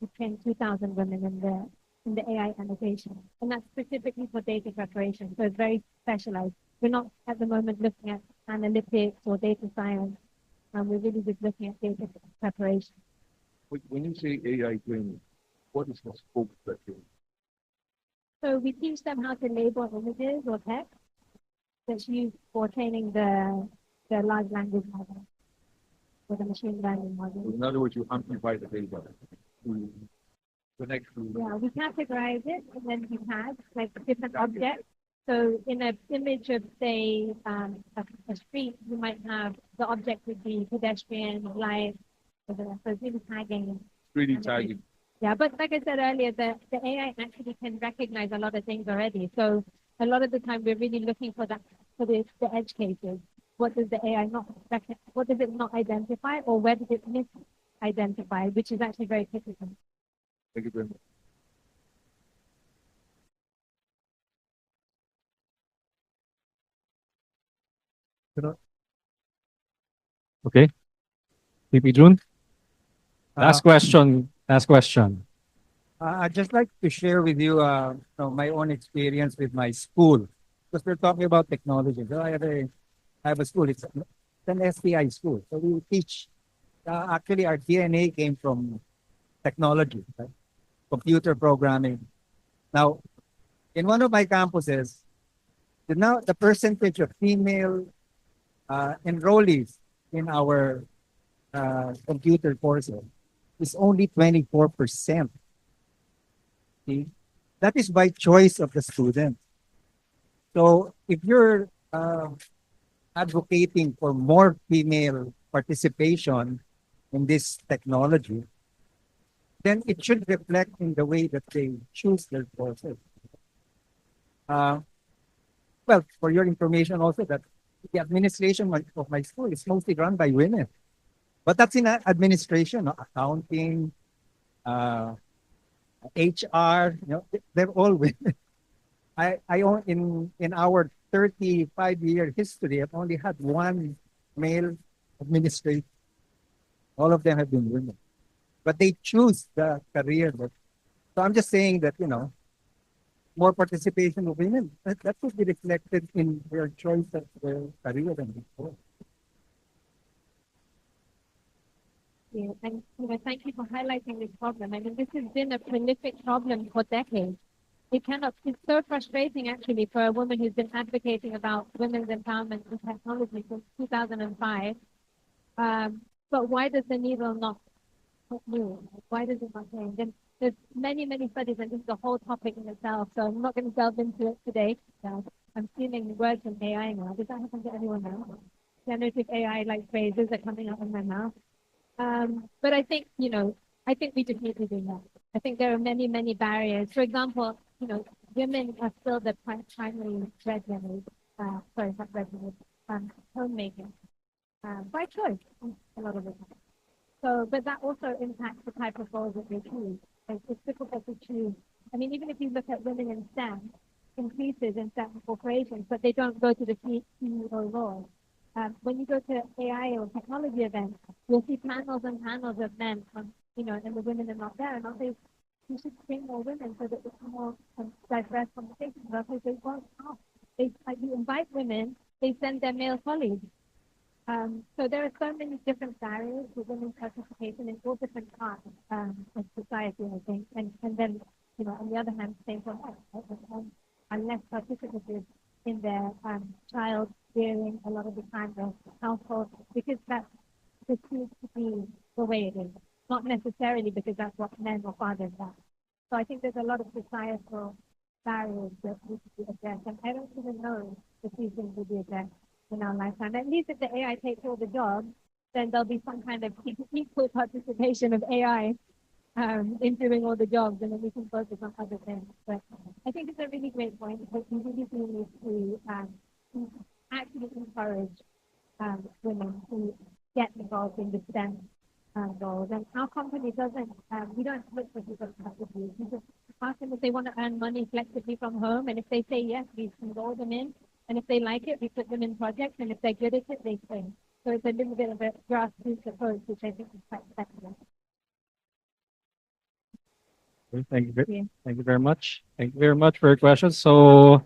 we trained 2,000 women in the AI annotation. And that's specifically for data preparation. So it's very specialized. We're not at the moment looking at analytics or data science. We're really just looking at data preparation. When you say AI training, what is the scope that you? So we teach them how to label images or text that's used for training the large language model or the machine learning model. In other words, you amplify the data to connect to. Yeah, we categorize it and then we have like different objects. So in an image of, say, a street, you might have the object would be pedestrian, light, so it's really tagging. 3D tagging. Yeah, but like I said earlier, the AI actually can recognize a lot of things already. So a lot of the time we're really looking for the edge cases. What does the AI not what does it not identify, or where does it misidentify, which is actually very critical. Thank you very much. Okay. PP June. Last question. Last question. I'd just like to share with you, my own experience with my school, because we're talking about technology. So I have a school. It's an STI school. So we teach. Actually, our DNA came from technology, right? Computer programming. Now, in one of my campuses, the percentage of female enrollees in our computer courses is only 24%. See? That is by choice of the student. So if you're advocating for more female participation in this technology, then it should reflect in the way that they choose their courses. Well, for your information also, that the administration of my school is mostly run by women. But that's in administration, no? Accounting, HR, they're all women. In our 35-year history, I've only had one male administrator. All of them have been women. But they choose the career. So I'm just saying that, more participation of women, that would be reflected in their choice of their career than before. Yeah, and thank you for highlighting this problem. I mean, this has been a prolific problem for decades. It's so frustrating actually for a woman who's been advocating about women's empowerment in technology since 2005. But why does the needle not move? Why does it not change? And there's many, many studies, and this is a whole topic in itself, so I'm not going to delve into it today. I'm stealing words from AI now. Does that happen to anyone now? Generative AI like phrases are coming out of my mouth. But I think, I think we just need to do more. I think there are many, many barriers. For example, women are still the primary breadwinners, not breadwinners, homemaking, by choice, a lot of the time. So, but that also impacts the type of roles that they choose. It's difficult to choose. I mean, even if you look at women in STEM, increases in certain corporations, but they don't go to the CEO role. when you go to AI or technology events, you'll see panels and panels of men, and the women are not there. And I'll say, you should bring more women so that it's more diverse conversations. I'll say, they won't ask. You invite women, they send their male colleagues. So there are so many different barriers to women's participation in all different parts of society, I think. And then, on the other hand, same for us. Men are less participative in their child rearing a lot of the time, their household, because that perceived to be the way it is, not necessarily because that's what men or fathers are. So I think there's a lot of societal barriers that need to be addressed, and I don't even know if these things will be addressed in our lifetime. At least if the AI takes all the jobs, then there'll be some kind of equal participation of AI in doing all the jobs, and then we can focus on other things. But I think it's a really great point, because we really do need to actually encourage women to get involved in the STEM roles. And our company doesn't, we don't look for people to have to do. We just ask them if they want to earn money flexibly from home. And if they say yes, we enroll them in. And if they like it, we put them in projects. And if they're good at it, they stay. So it's a little bit of a grassroots approach, which I think is quite effective. Thank you. Yeah. Thank you very much. Thank you very much for your questions. So,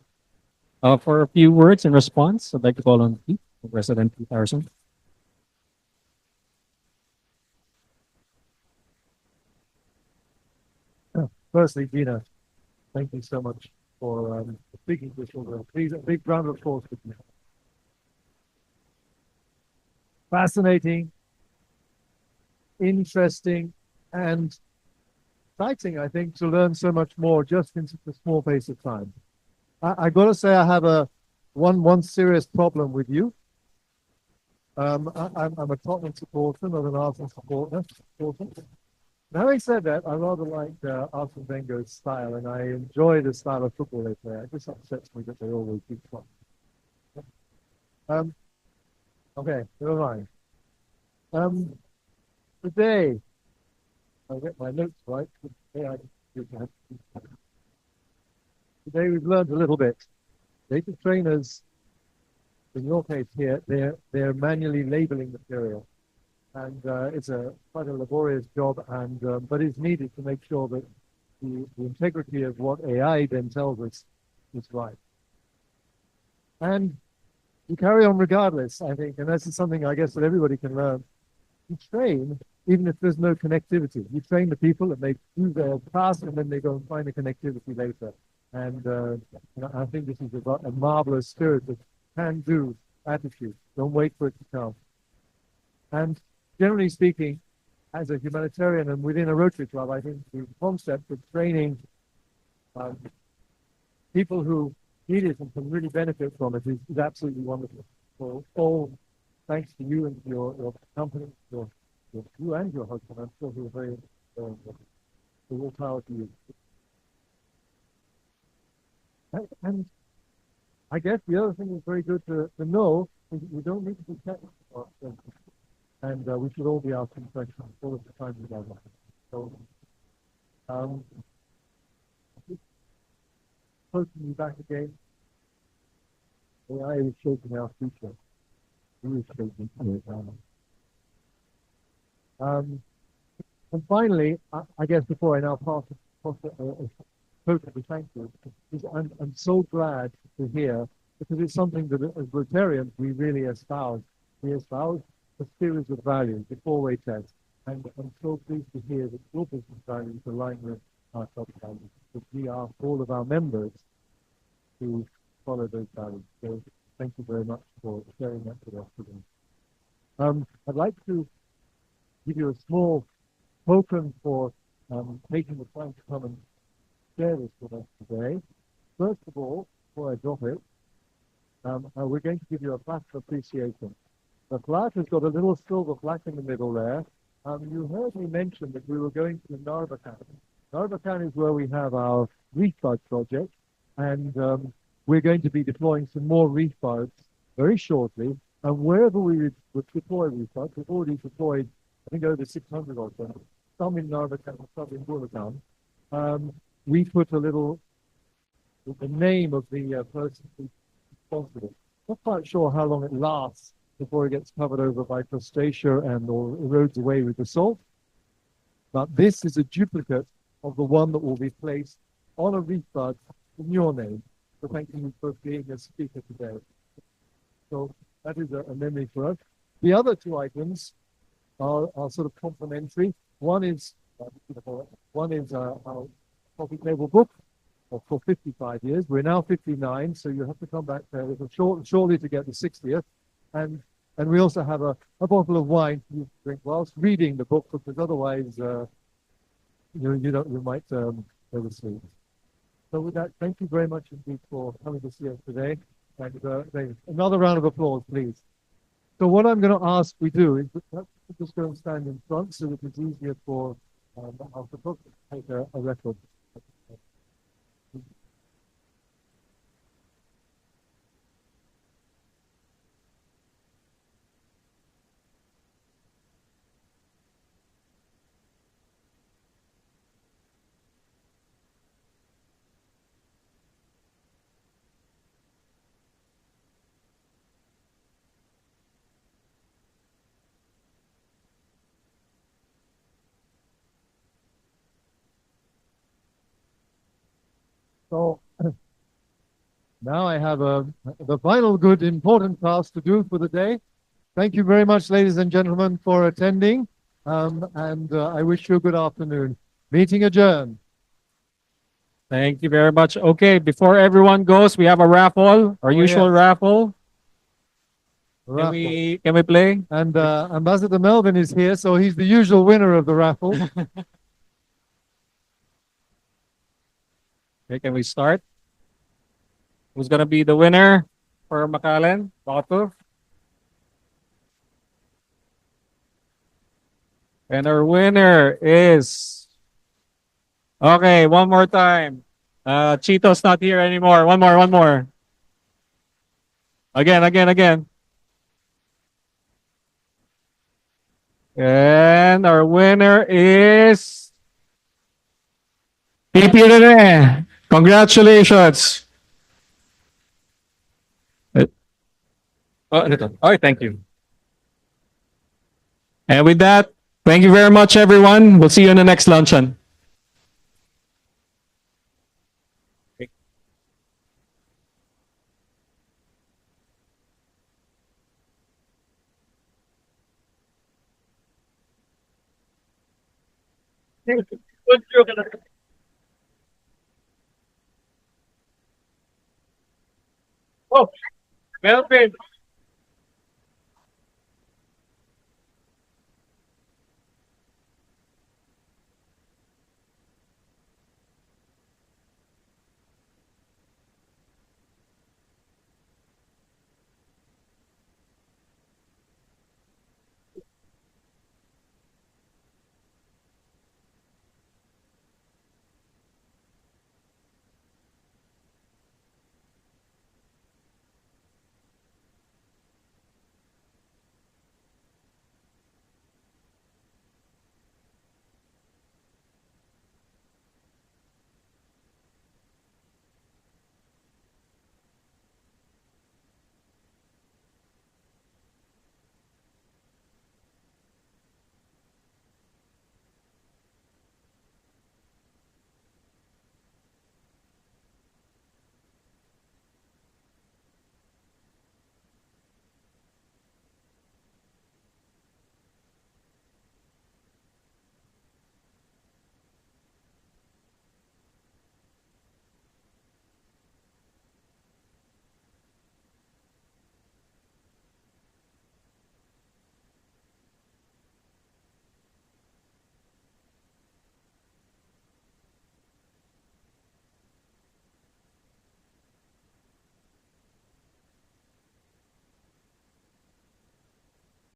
for a few words in response, I'd like to call on Pete, President Pete Harrison. Firstly, Gina, thank you so much for speaking to us all. Please, a big round of applause for Gina. Fascinating, interesting, and exciting, I think, to learn so much more just in such a small space of time. I got to say, I have one serious problem with you. I'm a Tottenham supporter, not an Arsenal supporter. Now, having said that, I rather like Arsene Wenger's style, and I enjoy the style of football they play. It just upsets me that they always beat Tottenham. Okay, never mind. Today, I'll get my notes right. Today we've learned a little bit. Data trainers, in your case here, they're manually labeling material. And it's quite a laborious job, but it's needed to make sure that the integrity of what AI then tells us is right. And you carry on regardless, I think, and this is something I guess that everybody can learn. You train even if there's no connectivity. You train the people and they do their task, and then they go and find the connectivity later. And I think this is a marvelous spirit of can-do attitude. Don't wait for it to come. And generally speaking, as a humanitarian and within a Rotary Club, I think the concept of training people who need it and can really benefit from it is absolutely wonderful. So all thanks to you and to your company, you and your husband, I'm sure you're very all power to you. And I guess the other thing is very good to know is that we don't need to be technical. And we should all be asking questions all of the time together. So, posting you back again. AI is shaping our future. Who is shaping it? And finally, I guess before I now pass totally thank you, I'm so glad to hear, because it's something that as Rotarians we really espouse. We espouse a series of values, the four-way test, and I'm so pleased to hear that your business values align with our top values, that we ask all of our members to follow those values. So thank you very much for sharing that with us today. I'd like to give you a small token for taking the time to come and share this with us today. First of all, before I drop it, we're going to give you a plaque of appreciation. The plaque has got a little silver plaque in the middle there. You heard me mention that we were going to Narvacan. Narvacan is where we have our reef bud project, and we're going to be deploying some more reef buds very shortly. And wherever we would deploy reef buds, we've already deployed, I think, over 600 or so, some in Narvacan, some in Bulacan. We put a little, the name of the person who's responsible. Not quite sure how long it lasts before it gets covered over by crustacea and or erodes away with the salt. But this is a duplicate of the one that will be placed on a reef bud in your name. So thank you for being a speaker today. So that is a memory for us. The other two items are sort of complementary. One is our coffee table book for 55 years. We're now 59, so you have to come back there shortly to get the 60th. And we also have a bottle of wine you drink whilst reading the book, because otherwise you might go to sleep. So with that, thank you very much indeed for coming to see us today. And another round of applause, please. So what I'm going to ask we do is just go and stand in front so that it's easier for our photographer to take a record. So now I have the final good important task to do for the day. Thank you very much, ladies and gentlemen, for attending. And I wish you a good afternoon. Meeting adjourned. Thank you very much. Okay, before everyone goes, we have a raffle, our usual yes. raffle. Raffle. Can we play? And Ambassador Melvin is here, so he's the usual winner of the raffle. Okay, can we start? Who's gonna be the winner for Macallan? Batu? And our winner is... Okay, one more time. Chito's not here anymore. One more. Again. And our winner is... PP Rene. Congratulations. Oh, ito. All right, thank you. And with that, thank you very much, everyone. We'll see you in the next luncheon. Oh, Melvin.